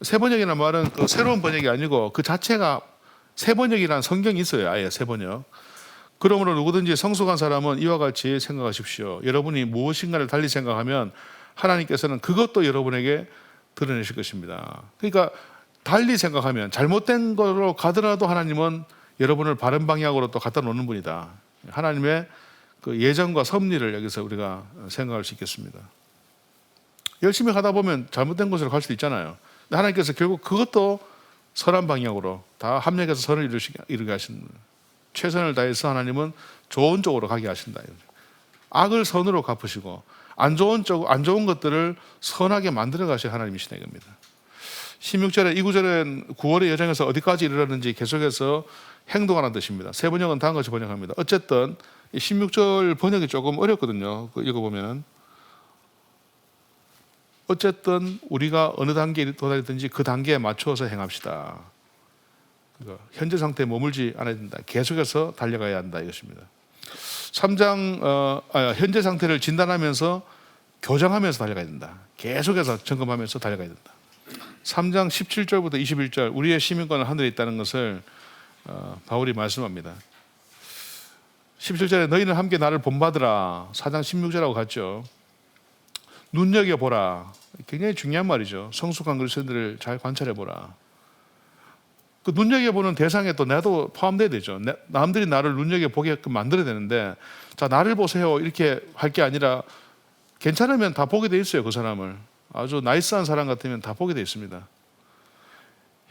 새 번역이라는 말은 그 새로운 번역이 아니고 그 자체가 새 번역이라는 성경이 있어요. 아예 새 번역. 그러므로 누구든지 성숙한 사람은 이와 같이 생각하십시오. 여러분이 무엇인가를 달리 생각하면 하나님께서는 그것도 여러분에게 드러내실 것입니다. 그러니까 달리 생각하면 잘못된 거로 가더라도 하나님은 여러분을 바른 방향으로 또 갖다 놓는 분이다. 하나님의 그 예정과 섭리를 여기서 우리가 생각할 수 있겠습니다. 열심히 하다 보면 잘못된 곳으로 갈 수도 있잖아요. 근데 하나님께서 결국 그것도 선한 방향으로 다 합력해서 선을 이루게 하시는 거예요. 최선을 다해서 하나님은 좋은 쪽으로 가게 하신다. 악을 선으로 갚으시고 안 좋은 것들을 선하게 만들어 가실 하나님이시다 이겁니다. 16절에 이 구절은 9월의 여정에서 어디까지 이르렀는지 계속해서 행동하는 뜻입니다. 새 번역은 다음 같이 번역합니다. 어쨌든 16절 번역이 조금 어렵거든요. 읽어보면 어쨌든 우리가 어느 단계에 도달했든지 그 단계에 맞추어서 행합시다. 현재 상태에 머물지 않아야 된다. 계속해서 달려가야 한다 이것입니다. 3장 현재 상태를 진단하면서 교정하면서 달려가야 된다. 계속해서 점검하면서 달려가야 된다. 3장 17절부터 21절 우리의 시민권은 하늘에 있다는 것을 바울이 말씀합니다. 17절에 너희는 함께 나를 본받으라. 4장 16절하고 같죠. 눈여겨보라. 굉장히 중요한 말이죠. 성숙한 그리스도인들을 잘 관찰해보라. 그 눈여겨보는 대상에 또 나도 포함돼야 되죠. 남들이 나를 눈여겨보게끔 만들어야 되는데 자 나를 보세요 이렇게 할 게 아니라 괜찮으면 다 보게 돼 있어요. 그 사람을 아주 나이스한 사람 같으면 다 보게 돼 있습니다.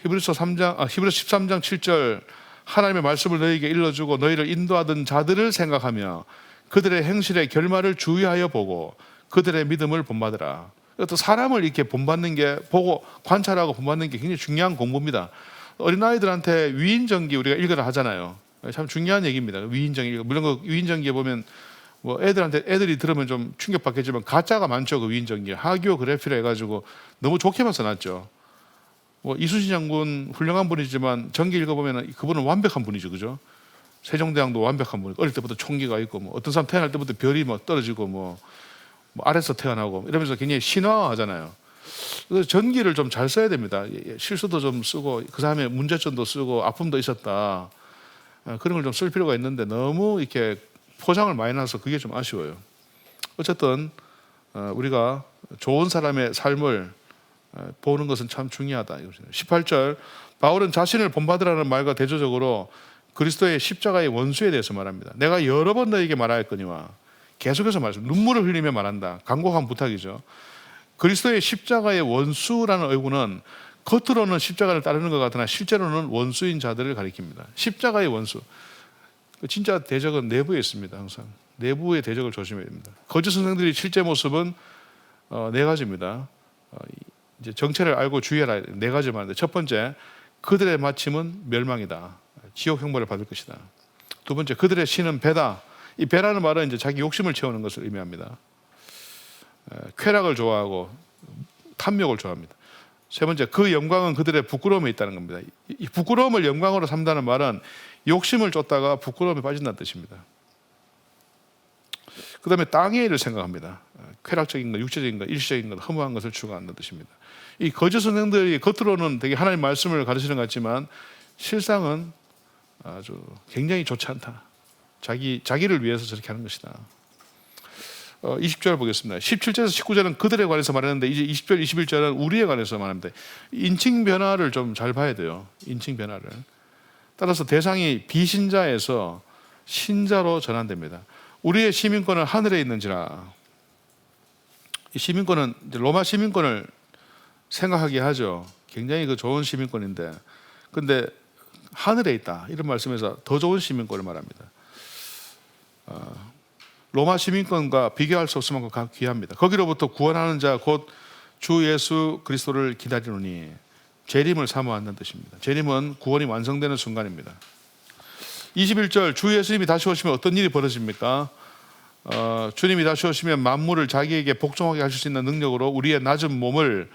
히브리서 13장 7절 하나님의 말씀을 너희에게 일러주고 너희를 인도하던 자들을 생각하며 그들의 행실의 결말을 주의하여 보고 그들의 믿음을 본받으라. 또 사람을 이렇게 본받는 게 보고 관찰하고 본받는 게 굉장히 중요한 공부입니다. 어린아이들한테 위인전기 우리가 읽으라 하잖아요. 참 중요한 얘기입니다. 위인전기. 물론 그 위인전기에 보면 뭐 애들이 들으면 좀 충격받겠지만 가짜가 많죠. 그 위인전기. 하기오 그래피라 해가지고 너무 좋게만 써놨죠. 뭐 이순신 장군 훌륭한 분이지만 전기 읽어보면 그분은 완벽한 분이죠. 그죠? 세종대왕도 완벽한 분. 어릴 때부터 총기가 있고 뭐 어떤 사람 태어날 때부터 별이 뭐 떨어지고 뭐 아래서 태어나고 이러면서 굉장히 신화하잖아요. 그래서 전기를 좀 잘 써야 됩니다. 실수도 좀 쓰고 그 사람의 문제점도 쓰고 아픔도 있었다. 그런 걸 좀 쓸 필요가 있는데 너무 이렇게 포장을 많이 놔서 그게 좀 아쉬워요. 어쨌든 우리가 좋은 사람의 삶을 보는 것은 참 중요하다. 18절 바울은 자신을 본받으라는 말과 대조적으로 그리스도의 십자가의 원수에 대해서 말합니다. 내가 여러 번 너에게 말하였거니와 계속해서 말씀 눈물을 흘리며 말한다. 간곡한 부탁이죠. 그리스도의 십자가의 원수라는 의구는 겉으로는 십자가를 따르는 것 같으나 실제로는 원수인 자들을 가리킵니다. 십자가의 원수. 진짜 대적은 내부에 있습니다. 항상 내부의 대적을 조심해야 됩니다. 거짓 선생들이 실제 모습은 네 가지입니다. 이제 정체를 알고 주의하라. 네 가지 말인데 첫 번째 그들의 마침은 멸망이다. 지옥 형벌을 받을 것이다. 두 번째 그들의 신은 배다. 이 배라는 말은 이제 자기 욕심을 채우는 것을 의미합니다. 쾌락을 좋아하고 탐욕을 좋아합니다. 세 번째, 그 영광은 그들의 부끄러움에 있다는 겁니다. 이 부끄러움을 영광으로 삼다는 말은 욕심을 쫓다가 부끄러움에 빠진다는 뜻입니다. 그 다음에 땅의 일을 생각합니다. 쾌락적인 것, 육체적인 것, 일시적인 것, 허무한 것을 추구한다는 뜻입니다. 이 거짓 선생들이 겉으로는 되게 하나님 말씀을 가르치는 것 같지만 실상은 아주 굉장히 좋지 않다. 자기를 위해서 저렇게 하는 것이다. 20절 보겠습니다. 17절에서 19절은 그들에 관해서 말했는데 이제 20절, 21절은 우리에 관해서 말합니다. 인칭 변화를 좀 잘 봐야 돼요. 인칭 변화를. 따라서 대상이 비신자에서 신자로 전환됩니다. 우리의 시민권은 하늘에 있는지라. 이 시민권은 이제 로마 시민권을 생각하게 하죠. 굉장히 그 좋은 시민권인데, 근데 하늘에 있다 이런 말씀에서 더 좋은 시민권을 말합니다. 로마 시민권과 비교할 수 없을 만큼 귀합니다. 거기로부터 구원하는 자 곧 주 예수 그리스도를 기다리노니, 재림을 사모한다는 뜻입니다. 재림은 구원이 완성되는 순간입니다. 21절, 주 예수님이 다시 오시면 어떤 일이 벌어집니까? 주님이 다시 오시면 만물을 자기에게 복종하게 하실 수 있는 능력으로 우리의 낮은 몸이란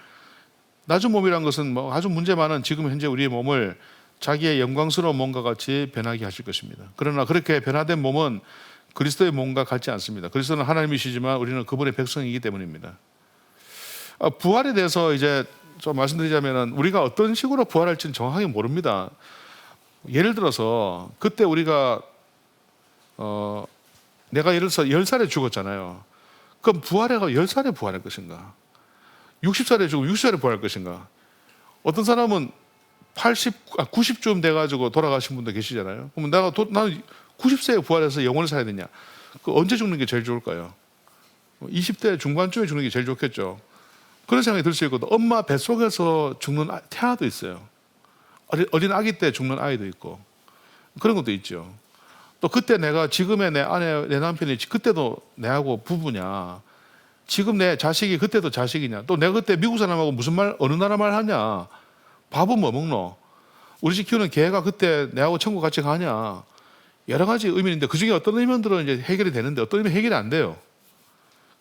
것은 뭐 아주 문제 많은 지금 현재 우리의 몸을 자기의 영광스러운 몸과 같이 변하게 하실 것입니다. 그러나 그렇게 변화된 몸은 그리스도의 몸과 같지 않습니다. 그리스도는 하나님이시지만 우리는 그분의 백성이기 때문입니다. 부활에 대해서 이제 좀 말씀드리자면 우리가 어떤 식으로 부활할지는 정확하게 모릅니다. 예를 들어서 그때 우리가 내가 예를 들어서 10살에 죽었잖아요. 그럼 부활해가 10살에 부활할 것인가? 60살에 죽으면 60살에 부활할 것인가? 어떤 사람은 90쯤 돼가지고 돌아가신 분도 계시잖아요. 그러면 나는 90세에 부활해서 영원히 살아야 되냐? 그 언제 죽는 게 제일 좋을까요? 20대 중반쯤에 죽는 게 제일 좋겠죠. 그런 생각이 들 수 있거든. 엄마 뱃속에서 죽는 태아도 있어요. 어린 아기 때 죽는 아이도 있고 그런 것도 있죠. 또 그때 내가 지금의 내 아내, 내 남편이 그때도 내하고 부부냐, 지금 내 자식이 그때도 자식이냐, 또 내가 그때 미국 사람하고 무슨 말, 어느 나라 말 하냐, 밥은 뭐 먹노, 우리 집 키우는 개가 그때 내하고 천국 같이 가냐, 여러 가지 의미인데 그 중에 어떤 의미들은 이제 해결이 되는데 어떤 의미 해결이 안 돼요.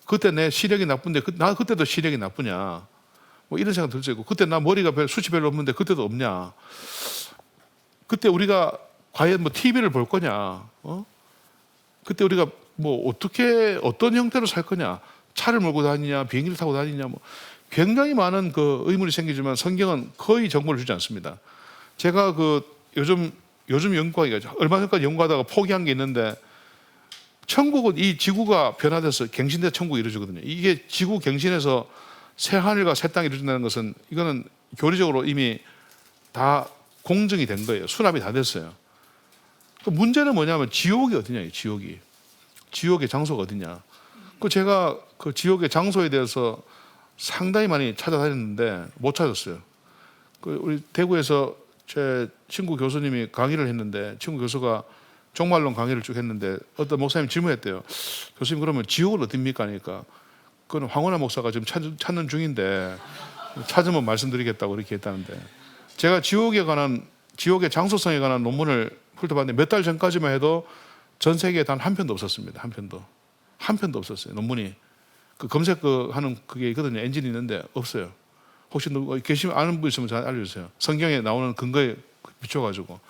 그때 내 시력이 나쁜데 나 그때도 시력이 나쁘냐, 뭐 이런 생각 들 수 있고, 그때 나 머리가 숱이 별로 없는데 그때도 없냐, 그때 우리가 과연 뭐 TV를 볼 거냐, 그때 우리가 뭐 어떻게 어떤 형태로 살 거냐, 차를 몰고 다니냐, 비행기를 타고 다니냐, 뭐 굉장히 많은 그 의문이 생기지만 성경은 거의 정보를 주지 않습니다. 제가 그 요즘 연구하기가 얼마 전까지 연구하다가 포기한 게 있는데, 천국은 이 지구가 변화돼서 갱신돼서 천국이 이루어지거든요. 이게 지구 갱신해서 새 하늘과 새 땅이 이루어진다는 것은 이거는 교리적으로 이미 다 공증이 된 거예요. 수납이 다 됐어요. 그 문제는 뭐냐면 지옥이 어디냐, 지옥의 장소가 어디냐. 그 제가 그 지옥의 장소에 대해서 상당히 많이 찾아다녔는데 못 찾았어요. 그 우리 대구에서 제 친구 교수님이 강의를 했는데, 친구 교수가 종말론 강의를 쭉 했는데 어떤 목사님이 질문했대요. 교수님, 그러면 지옥은 어딥니까? 하니까 그건 황원하 목사가 지금 찾는 중인데 찾으면 말씀드리겠다고 이렇게 했다는데, 제가 지옥의 장소성에 관한 논문을 훑어봤는데 몇 달 전까지만 해도 전 세계에 단 한 편도 없었습니다. 한 편도 없었어요. 논문이 그 검색하는 그게 있거든요. 엔진이 있는데 없어요. 혹시 계시면 아는 분 있으면 저한테 알려주세요. 성경에 나오는 근거에 비춰가지고.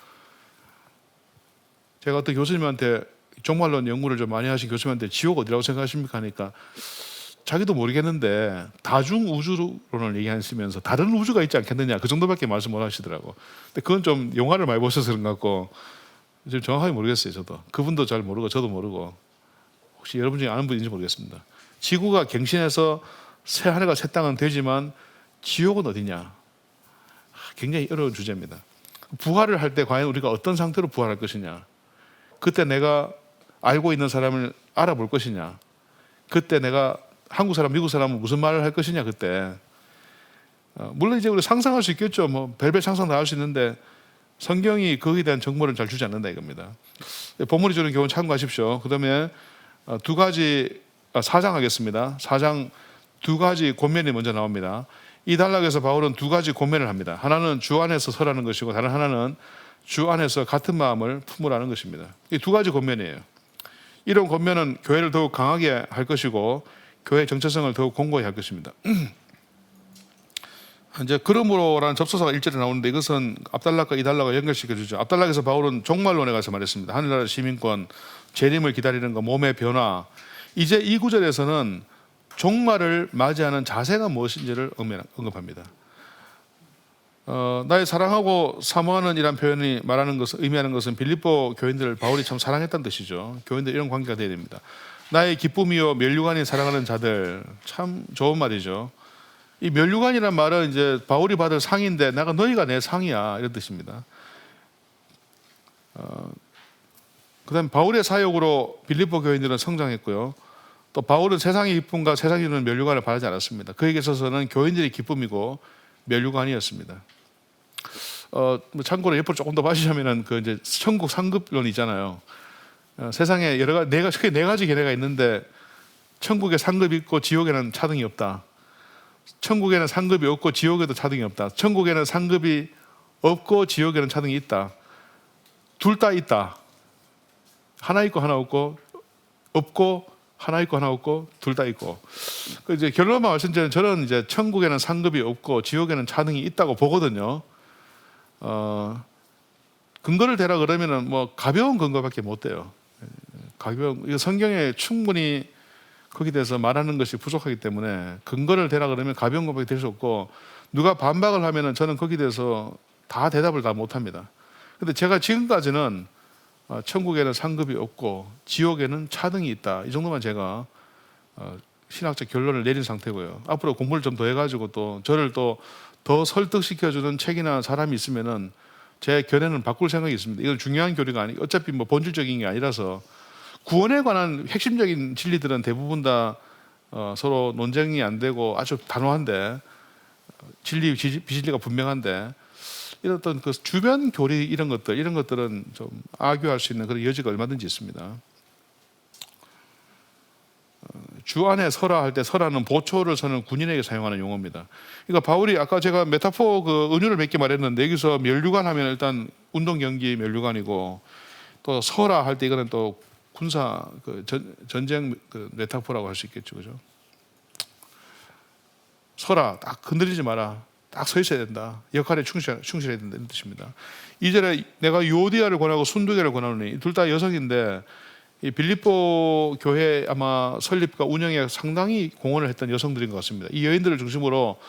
제가 어떤 교수님한테, 종말론 연구를 좀 많이 하신 교수님한테 지옥 어디라고 생각하십니까 하니까 자기도 모르겠는데 다중우주론을 얘기하시면서 다른 우주가 있지 않겠느냐, 그 정도밖에 말씀 못 하시더라고. 근데 그건 좀 영화를 많이 보셔서 그런 것 같고 지금 정확하게 모르겠어요. 저도 그분도 잘 모르고 저도 모르고, 혹시 여러분 중에 아는 분인지 모르겠습니다. 지구가 갱신해서 새 하늘과 새 땅은 되지만 지옥은 어디냐, 굉장히 어려운 주제입니다. 부활을 할 때 과연 우리가 어떤 상태로 부활할 것이냐, 그때 내가 알고 있는 사람을 알아볼 것이냐, 그때 내가 한국 사람, 미국 사람은 무슨 말을 할 것이냐, 그때. 물론 이제 우리 상상할 수 있겠죠. 뭐 별별 상상 다 할 수 있는데 성경이 거기에 대한 정보를 잘 주지 않는다 이겁니다. 본문이 주는 교훈 참고하십시오. 그 다음에 4장 하겠습니다. 4장 2가지 권면이 먼저 나옵니다. 이 단락에서 바울은 2가지 권면을 합니다. 하나는 주 안에서 서라는 것이고, 다른 하나는 주 안에서 같은 마음을 품으라는 것입니다. 이 2가지 권면이에요. 이런 권면은 교회를 더욱 강하게 할 것이고 교회의 정체성을 더욱 공고히 할 것입니다. 이제 그러므로라는 접속사가 1절에 나오는데 이것은 압달락과 이달락과 연결시켜 주죠. 압달락에서 바울은 종말론에 가서 말했습니다. 하늘나라 시민권, 재림을 기다리는 것, 몸의 변화. 이제 이 구절에서는 종말을 맞이하는 자세가 무엇인지를 언급합니다. 나의 사랑하고 사모하는 이란 표현이 의미하는 것은 빌립보 교인들을 바울이 참 사랑했다는 뜻이죠. 교인들 이런 관계가 되어야 됩니다. 나의 기쁨이요 면류관이 사랑하는 자들, 참 좋은 말이죠. 이 면류관이란 말은 이제 바울이 받을 상인데 내가 너희가 내 상이야 이런 뜻입니다. 그다음 바울의 사역으로 빌립보 교인들은 성장했고요. 또 바울은 세상의 기쁨과 세상이 주는 면류관을 바라지 않았습니다. 그에게 있어서는 교인들의 기쁨이고 면류관이었습니다. 참고로 옆으로 조금 더 봐주시면은 그 이제 천국 상급론 있잖아요. 세상에 여러 가지 크게 네 가지 견해가 있는데 천국에 상급이 있고 지옥에는 차등이 없다. 천국에는 상급이 없고 지옥에도 차등이 없다. 천국에는 상급이 없고 지옥에는 차등이 있다. 둘 다 있다. 하나 있고 하나 없고, 없고 하나 있고 하나 없고, 둘 다 있고. 이제 결론만 말씀드리면 저는 이제 천국에는 상급이 없고 지옥에는 차등이 있다고 보거든요. 근거를 대라 그러면은 뭐 가벼운 근거밖에 못 돼요. 가벼운 성경에 충분히 거기에 대해서 말하는 것이 부족하기 때문에 근거를 대라 그러면 가벼운 것밖에 될 수 없고, 누가 반박을 하면은 저는 거기에 대해서 다 대답을 다 못합니다. 근데 제가 지금까지는 천국에는 상급이 없고 지옥에는 차등이 있다, 이 정도만 제가 신학적 결론을 내린 상태고요. 앞으로 공부를 좀 더 해가지고 또 저를 또 더 설득시켜주는 책이나 사람이 있으면은 제 견해는 바꿀 생각이 있습니다. 이건 중요한 교리가 아니고 어차피 뭐 본질적인 게 아니라서, 구원에 관한 핵심적인 진리들은 대부분 다 서로 논쟁이 안 되고 아주 단호한데, 진리 비진리가 분명한데, 이런 어떤 그 주변 교리 이런 것들은 좀 악유할 수 있는 그런 여지가 얼마든지 있습니다. 주 안에 서라 할 때 서라는 보초를 서는 군인에게 사용하는 용어입니다. 그러니까 바울이 아까 제가 메타포 그 은유를 몇 개 말했는데, 여기서 면류관 하면 일단 운동 경기 면류관이고, 또 서라 할 때 이거는 또 군사 그 전쟁 그 메타포라고 할 수 있겠죠, 그죠? 서라, 딱 흔들리지 마라, 딱 서 있어야 된다, 역할에 충실해야 된다, 이런 뜻입니다. 2절에 내가 유오디아를 권하고 순두계를 권하노니, 둘 다 여성인데 이 빌립보 교회 아마 설립과 운영에 상당히 공헌을 했던 여성들인 것 같습니다. 이 여인들을 중심으로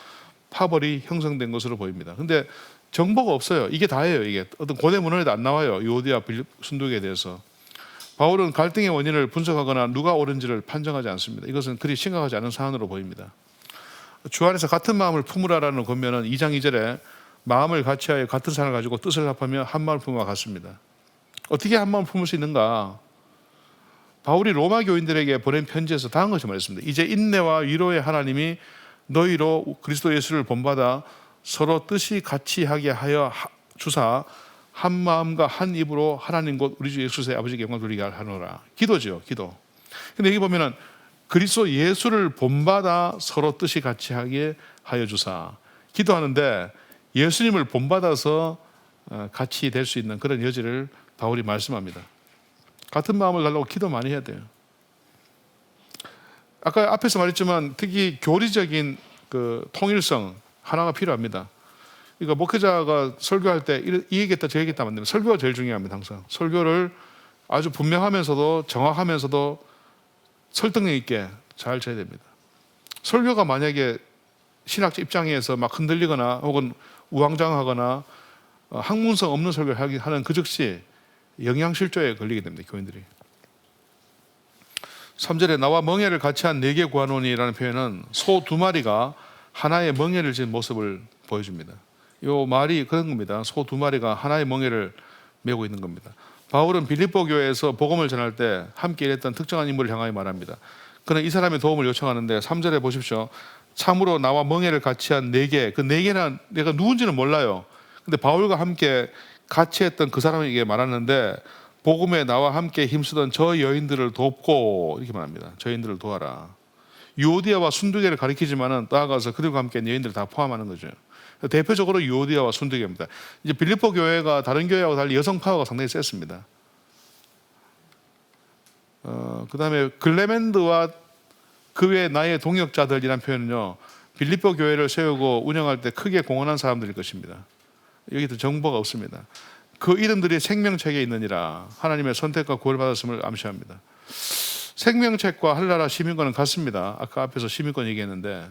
파벌이 형성된 것으로 보입니다. 근데 정보가 없어요. 이게 다예요. 이게 어떤 고대 문헌에도 안 나와요. 유오디아 순두계에 대해서. 바울은 갈등의 원인을 분석하거나 누가 옳은지를 판정하지 않습니다. 이것은 그리 심각하지 않은 사안으로 보입니다. 주 안에서 같은 마음을 품으라라는 권면은 2장 2절에 마음을 같이하여 같은 사랑을 가지고 뜻을 합하며 한 마음을 품어와 같습니다. 어떻게 한 마음을 품을 수 있는가? 바울이 로마 교인들에게 보낸 편지에서 다음 것을 말했습니다. 이제 인내와 위로의 하나님이 너희로 그리스도 예수를 본받아 서로 뜻이 같이 하게 하여 주사 한 마음과 한 입으로 하나님 곧 우리 주 예수의 아버지께 영광 돌리게 하노라. 기도죠, 기도. 근데 여기 보면은 그리스도 예수를 본받아 서로 뜻이 같이 하게 하여 주사. 기도하는데 예수님을 본받아서 같이 될 수 있는 그런 여지를 바울이 말씀합니다. 같은 마음을 달라고 기도 많이 해야 돼요. 아까 앞에서 말했지만 특히 교리적인 그 통일성 하나가 필요합니다. 그러니까 목회자가 설교할 때 이 얘기했다 저 얘기했다 하면 설교가 제일 중요합니다. 항상 설교를 아주 분명하면서도 정확하면서도 설득력 있게 잘 쳐야 됩니다. 설교가 만약에 신학적 입장에서 막 흔들리거나 혹은 우왕좌왕하거나 학문성 없는 설교를 하는 그 즉시 영양실조에 걸리게 됩니다. 교인들이. 3절에 나와 멍에를 같이 한 4개 구하노니라는 표현은 소 2마리가 하나의 멍에를 지은 모습을 보여줍니다. 이 말이 그런 겁니다. 소 2마리가 하나의 멍에를 메고 있는 겁니다. 바울은 빌립보 교회에서 복음을 전할 때 함께 일했던 특정한 인물을 향하여 말합니다. 그는 이 사람의 도움을 요청하는데 3절에 보십시오. 참으로 나와 멍에를 같이 한 4개, 그 4개는 내가 누군지는 몰라요. 근데 바울과 함께 같이 했던 그 사람에게 말하는데, 복음에 나와 함께 힘쓰던 저 여인들을 돕고, 이렇게 말합니다. 저 여인들을 도와라. 유오디아와 순두계를 가리키지만은 나아가서 그들과 함께 여인들을 다 포함하는 거죠. 대표적으로 유오디아와 순두계입니다. 이제 빌립보 교회가 다른 교회하고 달리 여성 파워가 상당히 셌습니다. 그 다음에 글레멘드와 그 외 나의 동역자들이라는 표현은요, 빌립보 교회를 세우고 운영할 때 크게 공헌한 사람들일 것입니다. 여기도 정보가 없습니다. 그 이름들이 생명책에 있느니라. 하나님의 선택과 구원을 받았음을 암시합니다. 생명책과 하늘나라 시민권은 같습니다. 아까 앞에서 시민권 얘기했는데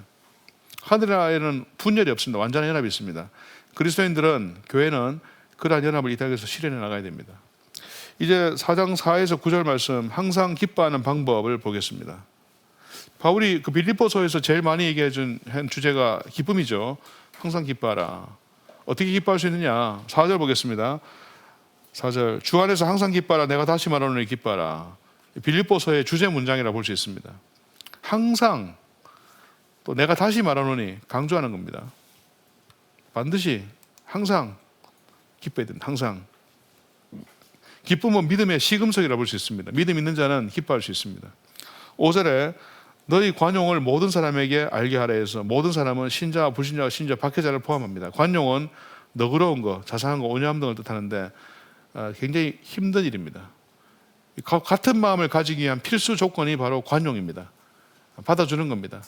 하늘나라에는 분열이 없습니다. 완전한 연합이 있습니다. 그리스도인들은, 교회는 그러한 연합을 이 땅에서 실현해 나가야 됩니다. 이제 4장 4에서 9절 말씀, 항상 기뻐하는 방법을 보겠습니다. 바울이 그 빌립보서에서 제일 많이 얘기해 준 주제가 기쁨이죠. 항상 기뻐하라. 어떻게 기뻐할 수 있느냐? 4절 보겠습니다. 4절, 주 안에서 항상 기뻐하라. 내가 다시 말하노니 기뻐하라. 빌립보서의 주제 문장이라 볼 수 있습니다. 항상, 또 내가 다시 말하노니 강조하는 겁니다. 반드시 항상 기뻐야 된다. 항상. 기쁨은 믿음의 시금석이라 볼 수 있습니다. 믿음 있는 자는 기뻐할 수 있습니다. 5절에 너희 관용을 모든 사람에게 알게 하라 해서, 모든 사람은 신자와 불신자와 신자, 박해자를 포함합니다. 관용은 너그러운 거, 자상한 거, 온유함 등을 뜻하는데 굉장히 힘든 일입니다. 같은 마음을 가지기 위한 필수 조건이 바로 관용입니다. 받아주는 겁니다.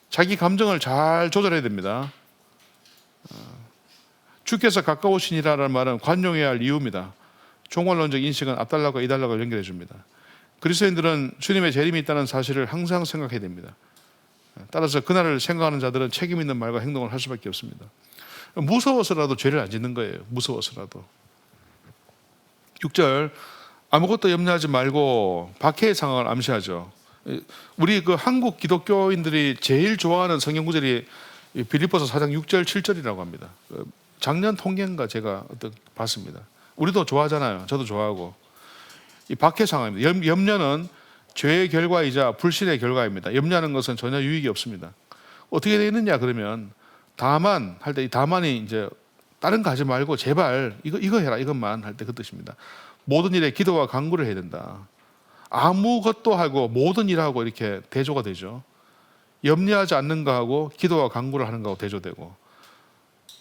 자기 감정을 잘 조절해야 됩니다. 주께서 가까우시니라는 말은 관용해야 할 이유입니다. 종말론적 인식은 앞달락과 이달락을 연결해 줍니다. 그리스도인들은 주님의 재림이 있다는 사실을 항상 생각해야 됩니다. 따라서 그날을 생각하는 자들은 책임 있는 말과 행동을 할 수밖에 없습니다. 무서워서라도 죄를 안 짓는 거예요. 무서워서라도. 6절, 아무것도 염려하지 말고 박해의 상황을 암시하죠. 우리 그 한국 기독교인들이 제일 좋아하는 성경 구절이 빌립보서 4장 6절 7절이라고 합니다. 작년 통계인가 제가 봤습니다. 우리도 좋아하잖아요. 저도 좋아하고. 이 박해 상황입니다. 염려는 죄의 결과이자 불신의 결과입니다. 염려하는 것은 전혀 유익이 없습니다. 어떻게 되어 있느냐 그러면, 다만 할 때 이 다만이 이제 다른 거 하지 말고 제발 이거 해라, 이것만 할 때 그 뜻입니다. 모든 일에 기도와 간구를 해야 된다. 아무것도 하고 모든 일하고 이렇게 대조가 되죠. 염려하지 않는 거하고 기도와 간구를 하는 거하고 대조되고,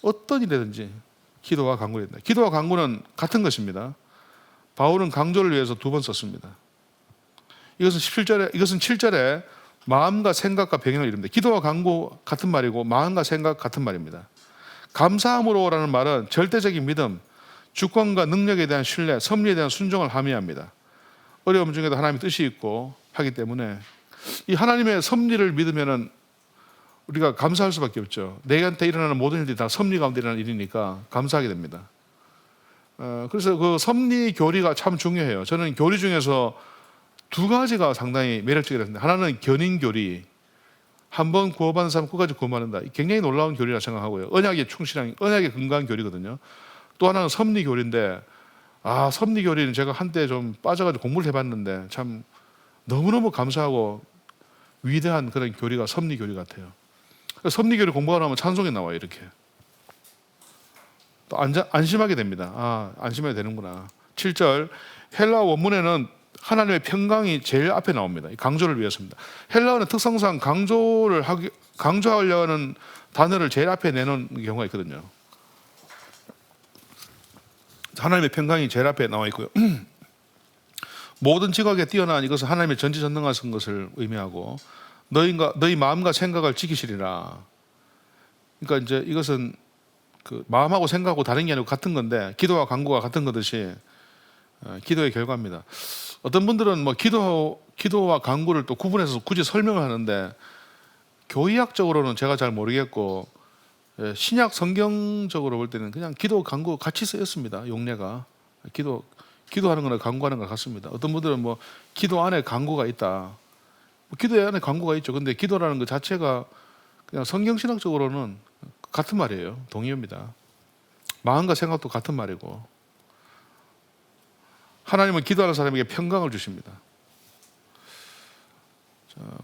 어떤 일이든지 기도와 간구를 해야 된다. 기도와 간구는 같은 것입니다. 바울은 강조를 위해서 2번 썼습니다. 이것은 7절에 마음과 생각과 병행을 이릅니다. 기도와 간구 같은 말이고 마음과 생각 같은 말입니다. 감사함으로라는 말은 절대적인 믿음, 주권과 능력에 대한 신뢰, 섭리에 대한 순종을 함의합니다. 어려움 중에도 하나님의 뜻이 있고 하기 때문에 이 하나님의 섭리를 믿으면은 우리가 감사할 수밖에 없죠. 내한테 일어나는 모든 일들이 다 섭리 가운데 일어나는 일이니까 감사하게 됩니다. 그래서 그 섭리 교리가 참 중요해요. 저는 교리 중에서 2가지가 상당히 매력적이라고 생각합니다. 하나는 견인 교리, 한번 구원받은 사람 끝까지 구원받는다. 굉장히 놀라운 교리라 생각하고요. 언약에 충실한, 언약에 근거한 교리거든요. 또 하나는 섭리 교리인데, 섭리 교리는 제가 한때 좀 빠져가지고 공부를 해봤는데 참 너무너무 감사하고 위대한 그런 교리가 섭리 교리 같아요. 섭리 교리 공부하다 보면 찬송이 나와요. 이렇게 또 안심하게 됩니다. 안심해야 되는구나. 7절, 헬라 원문에는 하나님의 평강이 제일 앞에 나옵니다. 강조를 위해서입니다. 헬라어는 특성상 강조하려는 단어를 제일 앞에 내놓은 경우가 있거든요. 하나님의 평강이 제일 앞에 나와 있고요. 모든 지각에 뛰어난 이것은 하나님의 전지전능하신 것을 의미하고, 너희 마음과 생각을 지키시리라. 그러니까 이제 이것은 그 마음하고 생각하고 다른 게 아니고 같은 건데, 기도와 간구가 같은 거듯이 기도의 결과입니다. 어떤 분들은 뭐 기도와 간구를 또 구분해서 굳이 설명을 하는데, 교의학적으로는 제가 잘 모르겠고 신약 성경적으로 볼 때는 그냥 기도, 간구 같이 쓰였습니다. 용례가 기도하는 거나 간구하는 거 같습니다. 어떤 분들은 뭐 기도 안에 간구가 있다. 기도 안에 간구가 있죠. 근데 기도라는 것 자체가 그냥 성경신학적으로는 같은 말이에요. 동의어입니다. 마음과 생각도 같은 말이고, 하나님은 기도하는 사람에게 평강을 주십니다.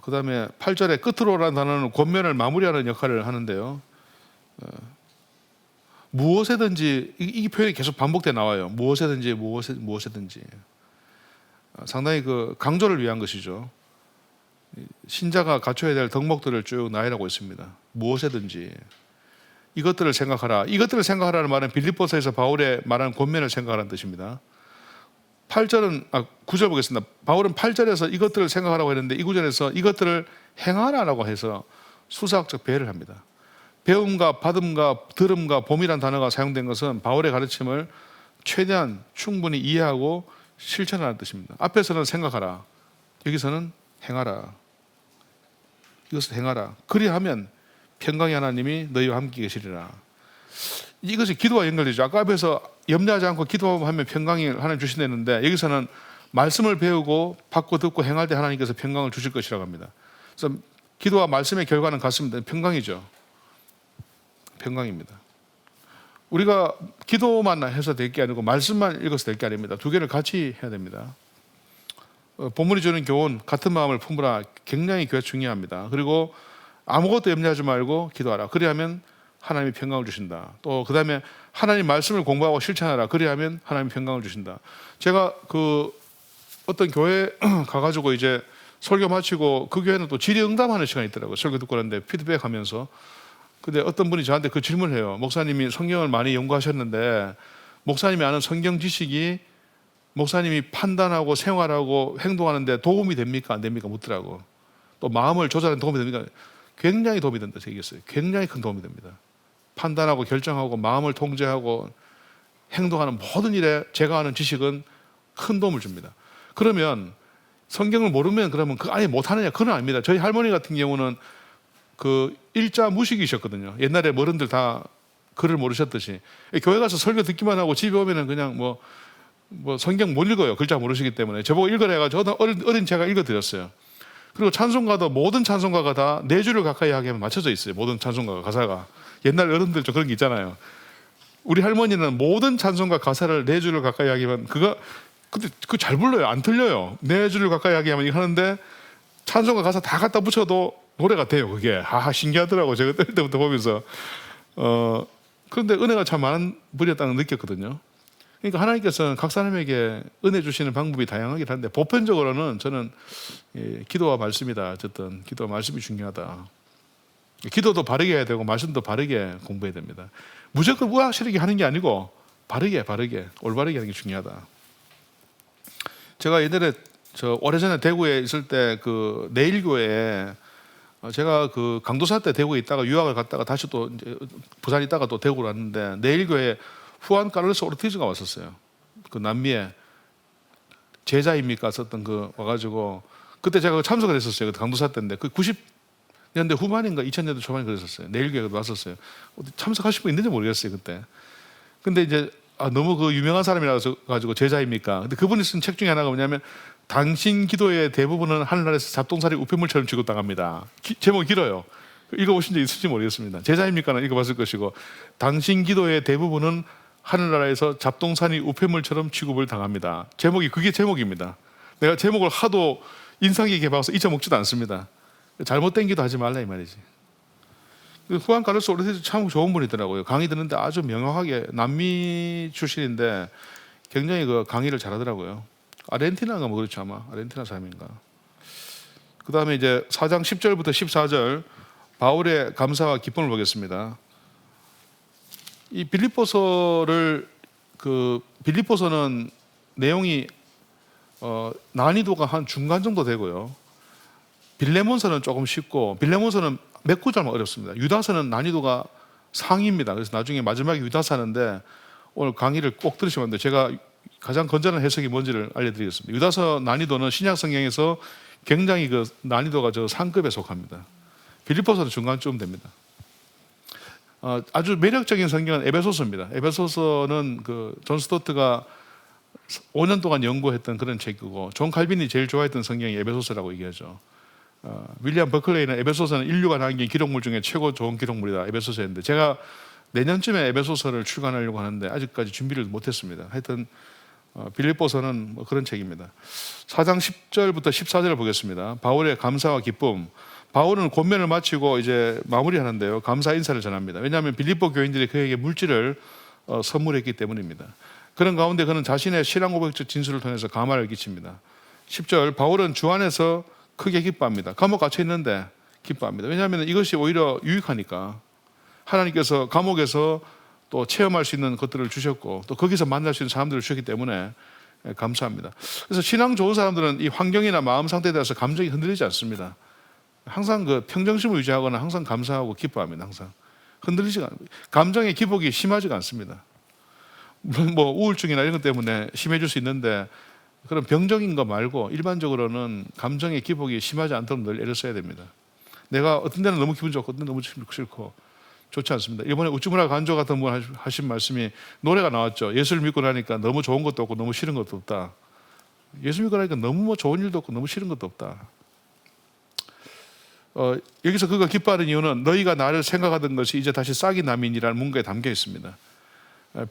그 다음에 8절에 끝으로라는 단어는 권면을 마무리하는 역할을 하는데요. 무엇에든지, 이 표현이 계속 반복돼 나와요. 무엇에든지. 상당히 그 강조를 위한 것이죠. 신자가 갖춰야 될 덕목들을 쭉 나열하고 있습니다. 무엇에든지 이것들을 생각하라. 이것들을 생각하라는 말은 빌립보서에서 바울의 말하는 권면을 생각하라는 뜻입니다. 9절 보겠습니다. 바울은 8절에서 이것들을 생각하라고 했는데 이 구절에서 이것들을 행하라라고 해서 수사학적 배열을 합니다. 배움과 받음과 들음과 봄이란 단어가 사용된 것은 바울의 가르침을 최대한 충분히 이해하고 실천하는 뜻입니다. 앞에서는 생각하라, 여기서는 행하라. 이것을 행하라. 그리하면 평강의 하나님이 너희와 함께 계시리라. 이것이 기도와 연결되죠. 아까 앞에서 염려하지 않고 기도하면 평강이 하나님 주신다는데, 여기서는 말씀을 배우고 받고 듣고 행할 때 하나님께서 평강을 주실 것이라고 합니다. 그래서 기도와 말씀의 결과는 같습니다. 평강이죠. 평강입니다. 우리가 기도만 해서 될 게 아니고 말씀만 읽어서 될 게 아닙니다. 두 개를 같이 해야 됩니다. 본문이 주는 교훈, 같은 마음을 품으라, 굉장히 교회 중요합니다. 그리고 아무것도 염려하지 말고 기도하라. 그리하면 하나님이 평강을 주신다. 또 그 다음에 하나님 말씀을 공부하고 실천하라. 그리하면 하나님이 평강을 주신다. 제가 어떤 교회 가가지고 이제 설교 마치고, 그 교회는 또 질의응답하는 시간이 있더라고요. 설교 듣고 하는데 피드백하면서. 근데 어떤 분이 저한테 그 질문을 해요. 목사님이 성경을 많이 연구하셨는데 목사님이 아는 성경 지식이 목사님이 판단하고 생활하고 행동하는데 도움이 됩니까 안 됩니까 묻더라고. 또 마음을 조절하는 도움이 됩니까? 굉장히 도움이 된다 얘기했어요. 굉장히 큰 도움이 됩니다. 판단하고 결정하고 마음을 통제하고 행동하는 모든 일에 제가 아는 지식은 큰 도움을 줍니다. 그러면 성경을 모르면 그러면 그 아예 못하느냐? 그건 아닙니다. 저희 할머니 같은 경우는 그 일자 무식이셨거든요. 옛날에 어른들 다 글을 모르셨듯이. 교회 가서 설교 듣기만 하고 집에 오면은 그냥 뭐 성경 못 읽어요. 글자 모르시기 때문에. 저보고 읽으라 해가지고 저도 어린 제가 읽어드렸어요. 그리고 찬송가도 모든 찬송가가 다 4줄을 가까이 하게 맞춰져 있어요. 모든 찬송가가 가사가. 옛날 어른들 좀 그런 게 있잖아요. 우리 할머니는 모든 찬송가 가사를 4줄을 가까이 하기만, 근데 그거 잘 불러요. 안 틀려요. 4줄을 가까이 하게 하면 이거 하는데 찬송가 가사 다 갖다 붙여도 노래가 돼요. 그게 신기하더라고. 제가 어릴 때부터 보면서 그런데 은혜가 참 많은 분이었다는 걸 느꼈거든요. 그러니까 하나님께서는 각 사람에게 은혜 주시는 방법이 다양하긴 한데 보편적으로는 저는 기도와 말씀이다. 어쨌든 기도와 말씀이 중요하다. 기도도 바르게 해야 되고 말씀도 바르게 공부해야 됩니다. 무조건 우악스럽게 하는 게 아니고 바르게 올바르게 하는 게 중요하다. 제가 옛날에 오래전에 대구에 있을 때 그 내일교회에 제가 그 강도사 때 대구에 있다가 유학을 갔다가 다시 또 이제 부산 있다가 또 대구로 왔는데 내일교회에 후안 카를로스 오르티즈가 왔었어요. 그 남미에 제자입니까 썼던 그 와가지고 그때 제가 참석을 했었어요. 그 강도사 때인데 그 90년대 후반인가 2000년대 초반에 그랬었어요. 내일교회도 왔었어요. 참석하실 분 있는지 모르겠어요 그때. 근데 이제 너무 그 유명한 사람이라서 가지고 제자입니까? 근데 그분이 쓴 책 중에 하나가 뭐냐면 당신 기도의 대부분은 하늘나라에서 잡동사니 우편물처럼 취급당합니다. 제목이 길어요. 읽어보신 적 있을지 모르겠습니다. 제자입니까는 읽어봤을 것이고 당신 기도의 대부분은 하늘나라에서 잡동사니 우편물처럼 취급을 당합니다. 그게 제목입니다. 내가 제목을 하도 인상 깊게 봐서 잊어먹지도 않습니다. 잘못된 기도하지 말라 이 말이지. 후안 카를로스 오르티즈 참 좋은 분이더라고요. 강의 듣는데 아주 명확하게 남미 출신인데 굉장히 그 강의를 잘하더라고요. 아르헨티나가 뭐 그렇죠 아마 아르헨티나 사람인가. 그 다음에 이제 4장 10절부터 14절 바울의 감사와 기쁨을 보겠습니다. 이 빌립보서는 내용이 난이도가 한 중간 정도 되고요. 빌레몬서는 조금 쉽고 빌레몬서는 몇 구절만 어렵습니다. 유다서는 난이도가 상위입니다. 그래서 나중에 마지막에 유다서 하는데 오늘 강의를 꼭 들으시면 안 돼요. 제가 가장 건전한 해석이 뭔지를 알려드리겠습니다. 유다서 난이도는 신약 성경에서 굉장히 그 난이도가 상급에 속합니다. 빌립보서는 중간쯤 됩니다. 아주 매력적인 성경은 에베소서입니다. 에베소서는 그 존 스토트가 5년 동안 연구했던 그런 책이고 존 칼빈이 제일 좋아했던 성경이 에베소서라고 얘기하죠. 윌리엄 버클레이는 에베소서는 인류가 남긴 기록물 중에 최고 좋은 기록물이다. 에베소서였는데 제가 내년쯤에 에베소서를 출간하려고 하는데 아직까지 준비를 못했습니다. 하여튼 빌립보서는 뭐 그런 책입니다. 4장 10절부터 14절을 보겠습니다. 바울의 감사와 기쁨. 바울은 권면을 마치고 이제 마무리하는데요. 감사 인사를 전합니다. 왜냐하면 빌립보 교인들이 그에게 물질을 선물했기 때문입니다. 그런 가운데 그는 자신의 신앙 고백적 진술을 통해서 감화를 끼칩니다. 10절 바울은 주 안에서 크게 기뻐합니다. 감옥 갇혀 있는데 기뻐합니다. 왜냐하면 이것이 오히려 유익하니까 하나님께서 감옥에서 또 체험할 수 있는 것들을 주셨고 또 거기서 만날 수 있는 사람들을 주셨기 때문에 감사합니다. 그래서 신앙 좋은 사람들은 이 환경이나 마음 상태에 대해서 감정이 흔들리지 않습니다. 항상 그 평정심을 유지하거나 항상 감사하고 기뻐합니다. 항상 흔들리지가 않습니다. 감정의 기복이 심하지가 않습니다. 물론 뭐 우울증이나 이런 것 때문에 심해질 수 있는데 그런 병적인 거 말고 일반적으로는 감정의 기복이 심하지 않도록 늘 애를 써야 됩니다. 내가 어떤 데는 너무 기분 좋고 어떤 데는 너무 싫고 좋지 않습니다. 이번에 우찌무라 간조 같은 분 하신 말씀이 노래가 나왔죠. 예수를 믿고 나니까 너무 좋은 것도 없고 너무 싫은 것도 없다. 예수 믿고 나니까 너무 뭐 좋은 일도 없고 너무 싫은 것도 없다. 여기서 그가 기뻐하는 이유는 너희가 나를 생각하던 것이 이제 다시 싹이 남이니라는 문구에 담겨 있습니다.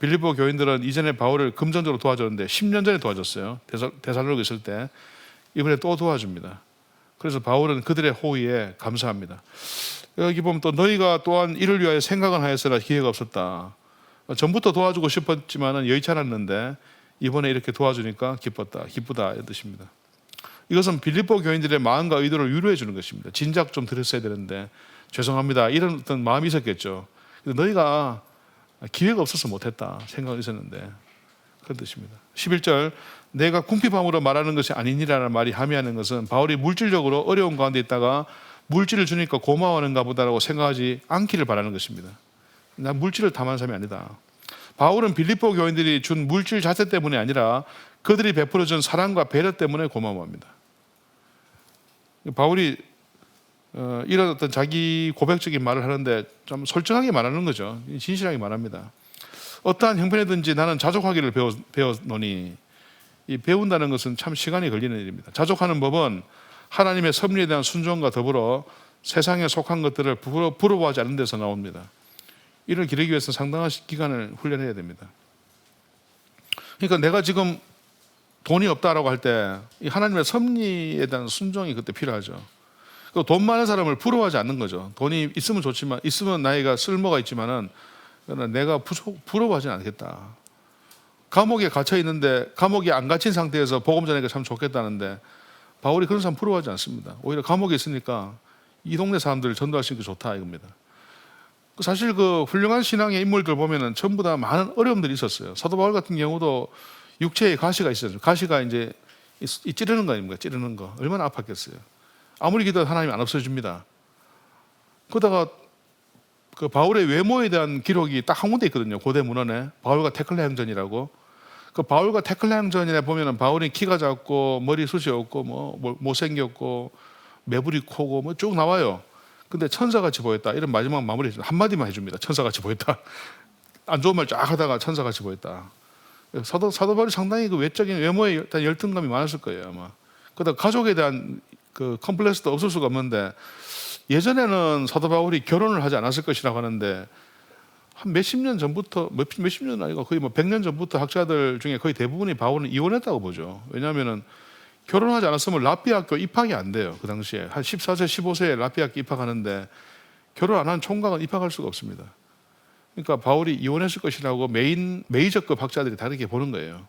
빌립보 교인들은 이전에 바울을 금전적으로 도와줬는데 10년 전에 도와줬어요. 데살로니가 있을 때. 이번에 또 도와줍니다. 그래서 바울은 그들의 호의에 감사합니다. 여기 보면 또 너희가 또한 이를 위하여 생각은 하였으나 기회가 없었다. 전부터 도와주고 싶었지만 여의치 않았는데 이번에 이렇게 도와주니까 기쁘다 이런 뜻입니다. 이것은 빌립보 교인들의 마음과 의도를 위로해 주는 것입니다. 진작 좀 들었어야 되는데 죄송합니다 이런 어떤 마음이 있었겠죠. 너희가 기회가 없어서 못했다 생각이 있었는데 그런 뜻입니다. 11절 내가 궁핍함으로 말하는 것이 아니니라는 말이 함의하는 것은 바울이 물질적으로 어려운 가운데 있다가 물질을 주니까 고마워하는가 보다라고 생각하지 않기를 바라는 것입니다. 난 물질을 탐하는 사람이 아니다. 바울은 빌립보 교인들이 준 물질 자체 때문이 아니라 그들이 베풀어준 사랑과 배려 때문에 고마워합니다. 바울이 이런 어떤 자기 고백적인 말을 하는데 좀 솔직하게 말하는 거죠. 진실하게 말합니다. 어떠한 형편이든지 나는 자족하기를 배웠노니 이 배운다는 것은 참 시간이 걸리는 일입니다. 자족하는 법은 하나님의 섭리에 대한 순종과 더불어 세상에 속한 것들을 부러워하지 않는 데서 나옵니다. 이를 기르기 위해서 상당한 기간을 훈련해야 됩니다. 그러니까 내가 지금 돈이 없다라고 할 때 하나님의 섭리에 대한 순종이 그때 필요하죠. 돈 많은 사람을 부러워하지 않는 거죠. 돈이 있으면 좋지만 있으면 나이가 쓸모가 있지만은 내가 부러워하지는 않겠다. 감옥에 갇혀 있는데 감옥에 안 갇힌 상태에서 복음 전하니까 참 좋겠다는데 바울이 그런 사람 부러워하지 않습니다. 오히려 감옥에 있으니까 이 동네 사람들을 전도할 수 있는 게 좋다 이겁니다. 사실 그 훌륭한 신앙의 인물들 보면은 전부 다 많은 어려움들이 있었어요. 사도 바울 같은 경우도 육체에 가시가 있었죠. 가시가 이제 찌르는 거 아닙니까? 찌르는 거 얼마나 아팠겠어요. 아무리 기도해도 하나님 안 없어집니다. 그러다가 그 바울의 외모에 대한 기록이 딱 한 군데 있거든요. 고대 문헌에 바울과 테클라 행전이라고. 그 바울과 테클라 행전에 보면은 바울이 키가 작고 머리숱이 없고 뭐 못생겼고 매부리 코고 뭐 쭉 나와요. 근데 천사같이 보였다. 이런 마지막 마무리 한마디만 해줍니다. 천사같이 보였다. 안 좋은 말 쫙 하다가 천사같이 보였다. 사도 바울이 상당히 그 외적인 외모에 열등감이 많았을 거예요 아마. 그러다 가족에 대한 그 컴플렉스도 없을 수가 없는데 예전에는 사도 바울이 결혼을 하지 않았을 것이라고 하는데 한 몇십 년 전부터 몇십 년 아니고 거의 뭐 100년 전부터 학자들 중에 거의 대부분이 바울은 이혼했다고 보죠. 왜냐하면은 결혼하지 않았으면 라삐 학교 입학이 안 돼요. 그 당시에 한 14세 15세에 라삐 학교 입학하는데 결혼 안 한 총각은 입학할 수가 없습니다. 그러니까 바울이 이혼했을 것이라고 메이저급 학자들이 다르게 보는 거예요.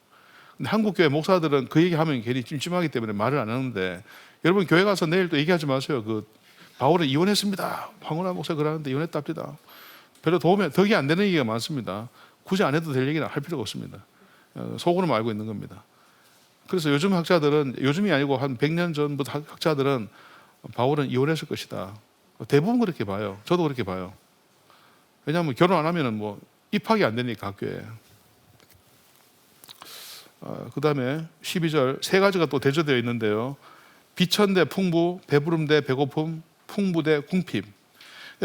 근데 한국 교회 목사들은 그 얘기하면 괜히 찜찜하기 때문에 말을 안 하는데 여러분 교회 가서 내일 또 얘기하지 마세요. 그 바울은 이혼했습니다. 황운하 목사 그러는데 이혼했답니다. 별로 덕이 안 되는 얘기가 많습니다. 굳이 안 해도 될 얘기는 할 필요가 없습니다. 속으로만 알고 있는 겁니다. 그래서 요즘 학자들은 요즘이 아니고 한 100년 전부터 학자들은 바울은 이혼했을 것이다. 대부분 그렇게 봐요. 저도 그렇게 봐요. 왜냐하면 결혼 안 하면은 뭐 입학이 안 되니까 학교에. 그 다음에 12절 세 가지가 또 대조되어 있는데요. 비천 대 풍부, 배부름 대 배고픔, 풍부 대 궁핍.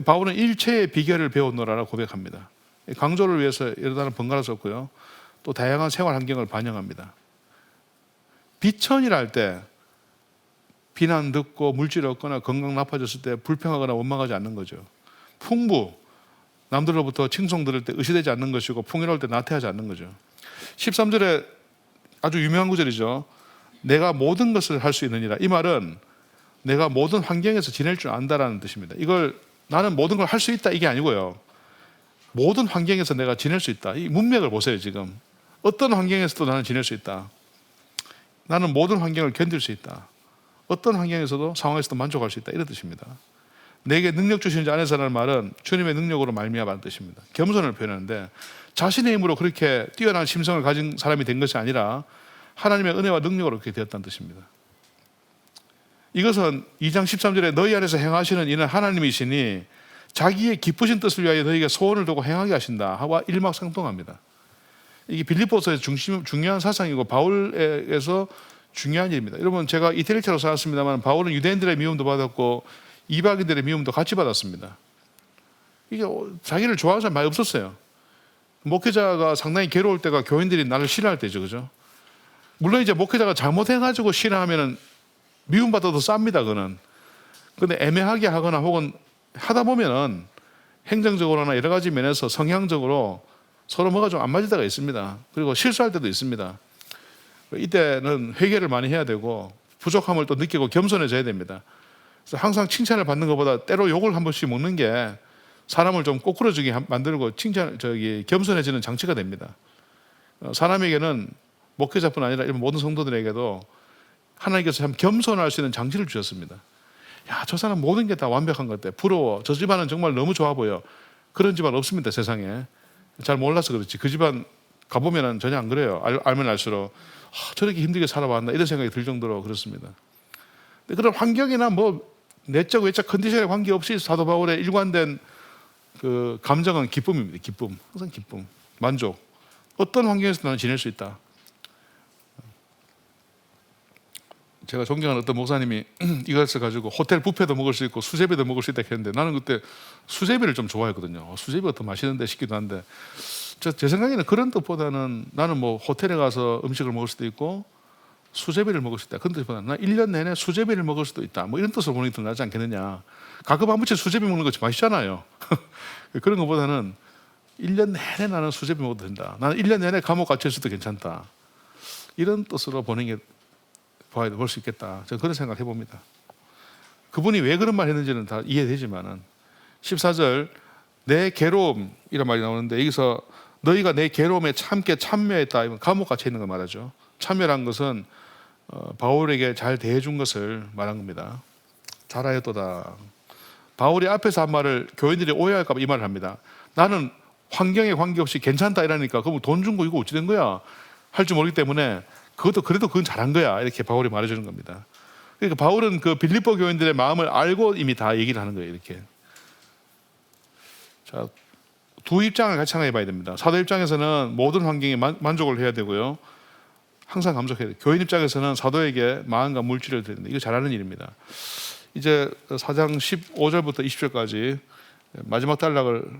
바울은 일체의 비결을 배웠노라라고 고백합니다. 강조를 위해서 여러 단어 번갈아 썼고요. 또 다양한 생활 환경을 반영합니다. 비천이라 할 때 비난 듣고 물질 얻거나 건강 나빠졌을 때 불평하거나 원망하지 않는 거죠. 풍부, 남들로부터 칭송 들을 때 의시되지 않는 것이고 풍요로울 때 나태하지 않는 거죠. 13절에 아주 유명한 구절이죠. 내가 모든 것을 할 수 있느니라. 이 말은 내가 모든 환경에서 지낼 줄 안다라는 뜻입니다. 이걸 나는 모든 걸 할 수 있다 이게 아니고요. 모든 환경에서 내가 지낼 수 있다. 이 문맥을 보세요. 지금 어떤 환경에서도 나는 지낼 수 있다. 나는 모든 환경을 견딜 수 있다. 어떤 환경에서도 상황에서도 만족할 수 있다. 이런 뜻입니다. 내게 능력 주신 자 안에서라는 말은 주님의 능력으로 말미암아라는 뜻입니다. 겸손을 표현하는데 자신의 힘으로 그렇게 뛰어난 심성을 가진 사람이 된 것이 아니라 하나님의 은혜와 능력으로 그렇게 되었다는 뜻입니다. 이것은 2장 13절에 너희 안에서 행하시는 이는 하나님이시니 자기의 기쁘신 뜻을 위하여 너희에게 소원을 두고 행하게 하신다 하와 일맥상통합니다. 이게 빌립보서의 중요한 사상이고 바울에게서 중요한 일입니다. 여러분, 제가 이태리처럼 살았습니다만 바울은 유대인들의 미움도 받았고 이방인들의 미움도 같이 받았습니다. 이게 자기를 좋아하는 사람이 많이 없었어요. 목회자가 상당히 괴로울 때가 교인들이 나를 싫어할 때죠, 그죠? 물론 이제 목회자가 잘못해가지고 싫어하면은 미움받아도 쌉니다, 그는. 근데 애매하게 하거나 혹은 하다 보면은 행정적으로나 여러 가지 면에서 성향적으로 서로 뭐가 좀 안 맞을 때가 있습니다. 그리고 실수할 때도 있습니다. 이때는 회개를 많이 해야 되고 부족함을 또 느끼고 겸손해져야 됩니다. 그래서 항상 칭찬을 받는 것보다 때로 욕을 한 번씩 먹는 게 사람을 좀 꼬꾸라지게 만들고 겸손해지는 장치가 됩니다. 사람에게는 목회자뿐 아니라 이런 모든 성도들에게도 하나님께서 참 겸손할 수 있는 장치를 주셨습니다. 야, 저 사람 모든 게 다 완벽한 것 같아. 부러워. 저 집안은 정말 너무 좋아 보여. 그런 집안 없습니다, 세상에. 잘 몰라서 그렇지. 그 집안 가보면 전혀 안 그래요. 알면 알수록 저렇게 힘들게 살아왔나 이런 생각이 들 정도로 그렇습니다. 근데 그런 환경이나 뭐 내적 외적 컨디션에 관계없이 사도 바울의 일관된 그 감정은 기쁨입니다. 기쁨. 항상 기쁨. 만족. 어떤 환경에서 나는 지낼 수 있다. 제가 존경하는 어떤 목사님이 이것을 가지고 호텔 뷔페도 먹을 수 있고 수제비도 먹을 수 있다 했는데 나는 그때 수제비를 좀 좋아했거든요. 수제비가 더 맛있는데 싶기도 한데 제 생각에는 그런 뜻보다는 나는 뭐 호텔에 가서 음식을 먹을 수도 있고 수제비를 먹을 수 있다. 그런 뜻보다는 나 1년 내내 수제비를 먹을 수도 있다. 뭐 이런 뜻으로 보는 게 더 낫지 않겠느냐. 가끔 한 번씩 수제비 먹는 거 맛있잖아요. 그런 것보다는 1년 내내 나는 수제비 먹어도 된다. 나는 1년 내내 감옥 갇혀 있어도 괜찮다. 이런 뜻으로 보는 게 볼 수 있겠다. 저는 그런 생각을 해봅니다. 그분이 왜 그런 말 했는지는 다 이해되지만은 14절 내 괴로움이란 말이 나오는데 여기서 너희가 내 괴로움에 참게 참여했다. 이건 감옥 갇혀 있는 걸 말하죠. 참여란 것은 바울에게 잘 대해준 것을 말한 겁니다. 잘하였도다. 바울이 앞에서 한 말을 교인들이 오해할까 봐 이 말을 합니다. 나는 환경에 관계없이 괜찮다 이러니까 그럼 돈 준 거 이거 어찌 된 거야? 할 줄 모르기 때문에 그래도 그건 잘한 거야. 이렇게 바울이 말해주는 겁니다. 그러니까 바울은 그 빌립보 교인들의 마음을 알고 이미 다 얘기를 하는 거예요. 이렇게. 자, 두 입장을 같이 생각해 봐야 됩니다. 사도 입장에서는 모든 환경에 만족을 해야 되고요. 항상 감독해야 돼요. 교인 입장에서는 사도에게 마음과 물질을 드립니다. 이거 잘하는 일입니다. 이제 4장 15절부터 20절까지 마지막 단락을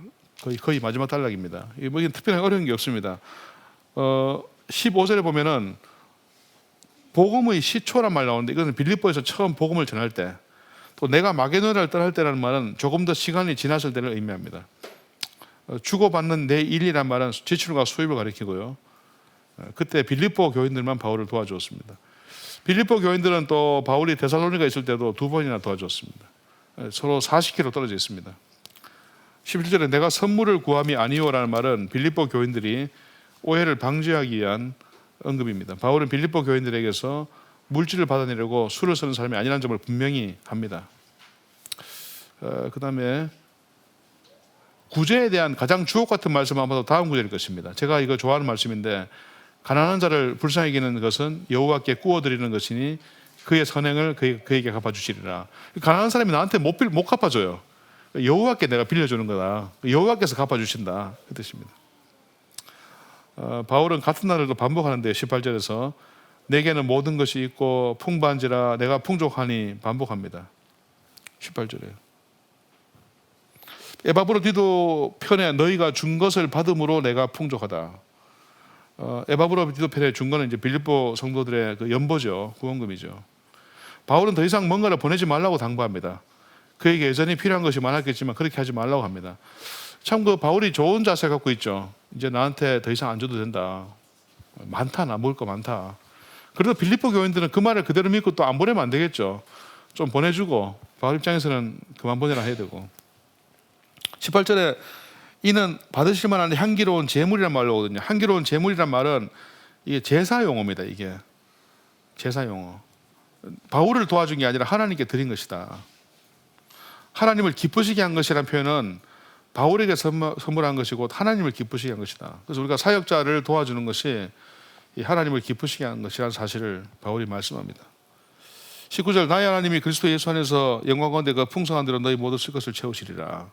거의 마지막 단락입니다. 뭐 특별히 어려운 게 없습니다. 15절에 보면은 복음의 시초란 말 나오는데 이것은 빌립보에서 처음 복음을 전할 때 또 내가 마게도냐를 떠날 때라는 말은 조금 더 시간이 지났을 때를 의미합니다. 주고받는 내 일이란 말은 지출과 수입을 가리키고요. 그때 빌립보 교인들만 바울을 도와주었습니다. 빌립보 교인들은 또 바울이 데살로니가 있을 때도 2번이나 도와주었습니다. 서로 40km 떨어져 있습니다. 11절에 내가 선물을 구함이 아니오라는 말은 빌립보 교인들이 오해를 방지하기 위한 언급입니다. 바울은 빌립보 교인들에게서 물질을 받아내려고 술을 쓰는 사람이 아니라는 점을 분명히 합니다. 그 다음에 구제에 대한 가장 주옥 같은 말씀은 아마도 다음 구절일 것입니다. 제가 이거 좋아하는 말씀인데 가난한 자를 불쌍히 여기는 것은 여호와께 구워드리는 것이니 그의 선행을 그에게 갚아주시리라. 가난한 사람이 나한테 못 갚아줘요. 여호와께 내가 빌려주는 거다. 여호와께서 갚아주신다. 그 뜻입니다. 바울은 같은 날을도 반복하는데 18절에서 내게는 모든 것이 있고 풍부한지라 내가 풍족하니 반복합니다. 18절에 에바브로디도 편에 너희가 준 것을 받음으로 내가 풍족하다. 에바브로디도 편에 준 거는 이제 빌립보 성도들의 그 연보죠. 후원금이죠. 바울은 더 이상 뭔가를 보내지 말라고 당부합니다. 그에게 여전히 필요한 것이 많았겠지만 그렇게 하지 말라고 합니다. 참 그 바울이 좋은 자세 갖고 있죠. 이제 나한테 더 이상 안 줘도 된다. 많다, 나 먹을 거 많다. 그래도 빌립보 교인들은 그 말을 그대로 믿고 또 안 보내면 안 되겠죠. 좀 보내주고 바울 입장에서는 그만 보내라 해야 되고. 18절에 이는 받으실 만한 향기로운 제물이란 말로 오거든요. 향기로운 제물이란 말은 이게 제사 용어입니다. 이게 제사 용어. 바울을 도와준 게 아니라 하나님께 드린 것이다. 하나님을 기쁘시게 한 것이라는 표현은 바울에게 선물한 것이고 하나님을 기쁘시게 한 것이다. 그래서 우리가 사역자를 도와주는 것이 하나님을 기쁘시게 한 것이라는 사실을 바울이 말씀합니다. 19절 나의 하나님이 그리스도 예수 안에서 영광 가운데 그 풍성한 대로 너희 모두 쓸 것을 채우시리라.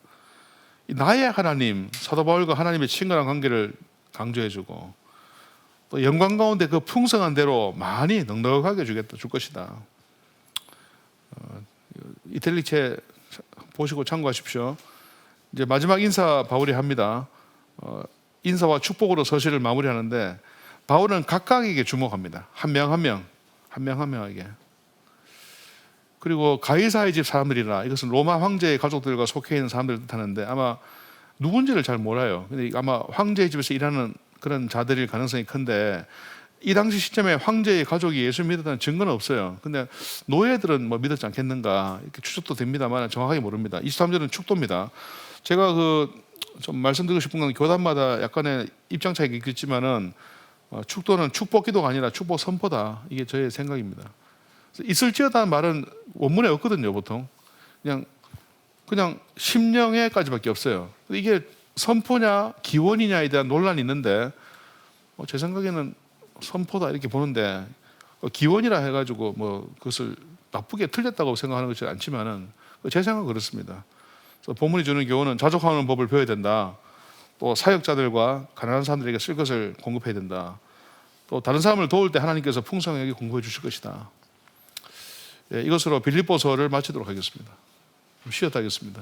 이 나의 하나님, 사도 바울과 하나님의 친근한 관계를 강조해주고 또 영광 가운데 그 풍성한 대로 많이 넉넉하게 줄 것이다. 이탈리체 보시고 참고하십시오. 이제 마지막 인사 바울이 합니다. 인사와 축복으로 서신을 마무리하는데 바울은 각각에게 주목합니다. 한 명 한 명에게. 그리고 가이사의 집 사람들이라, 이것은 로마 황제의 가족들과 속해 있는 사람들을 뜻하는데 아마 누군지를 잘 몰라요. 근데 아마 황제의 집에서 일하는 그런 자들일 가능성이 큰데 이 당시 시점에 황제의 가족이 예수 믿었다는 증거는 없어요. 근데 노예들은 뭐 믿었지 않겠는가 이렇게 추측도 됩니다만 정확하게 모릅니다. 23절은 축도입니다. 제가 좀 말씀드리고 싶은 건 교단마다 약간의 입장 차이가 있겠지만은 축도는 축복 기도가 아니라 축복 선포다. 이게 저의 생각입니다. 있을지어다는 말은 원문에 없거든요. 보통 그냥 심령에까지밖에 없어요. 이게 선포냐 기원이냐에 대한 논란이 있는데 제 생각에는 선포다 이렇게 보는데 기원이라 해가지고 뭐 그것을 나쁘게 틀렸다고 생각하는 것이 않지만은 제 생각은 그렇습니다. 그래서 본문이 주는 교훈은 자족하는 법을 배워야 된다. 또 사역자들과 가난한 사람들에게 쓸 것을 공급해야 된다. 또 다른 사람을 도울 때 하나님께서 풍성하게 공급해 주실 것이다. 이것으로 빌립보서를 마치도록 하겠습니다. 쉬었다 하겠습니다.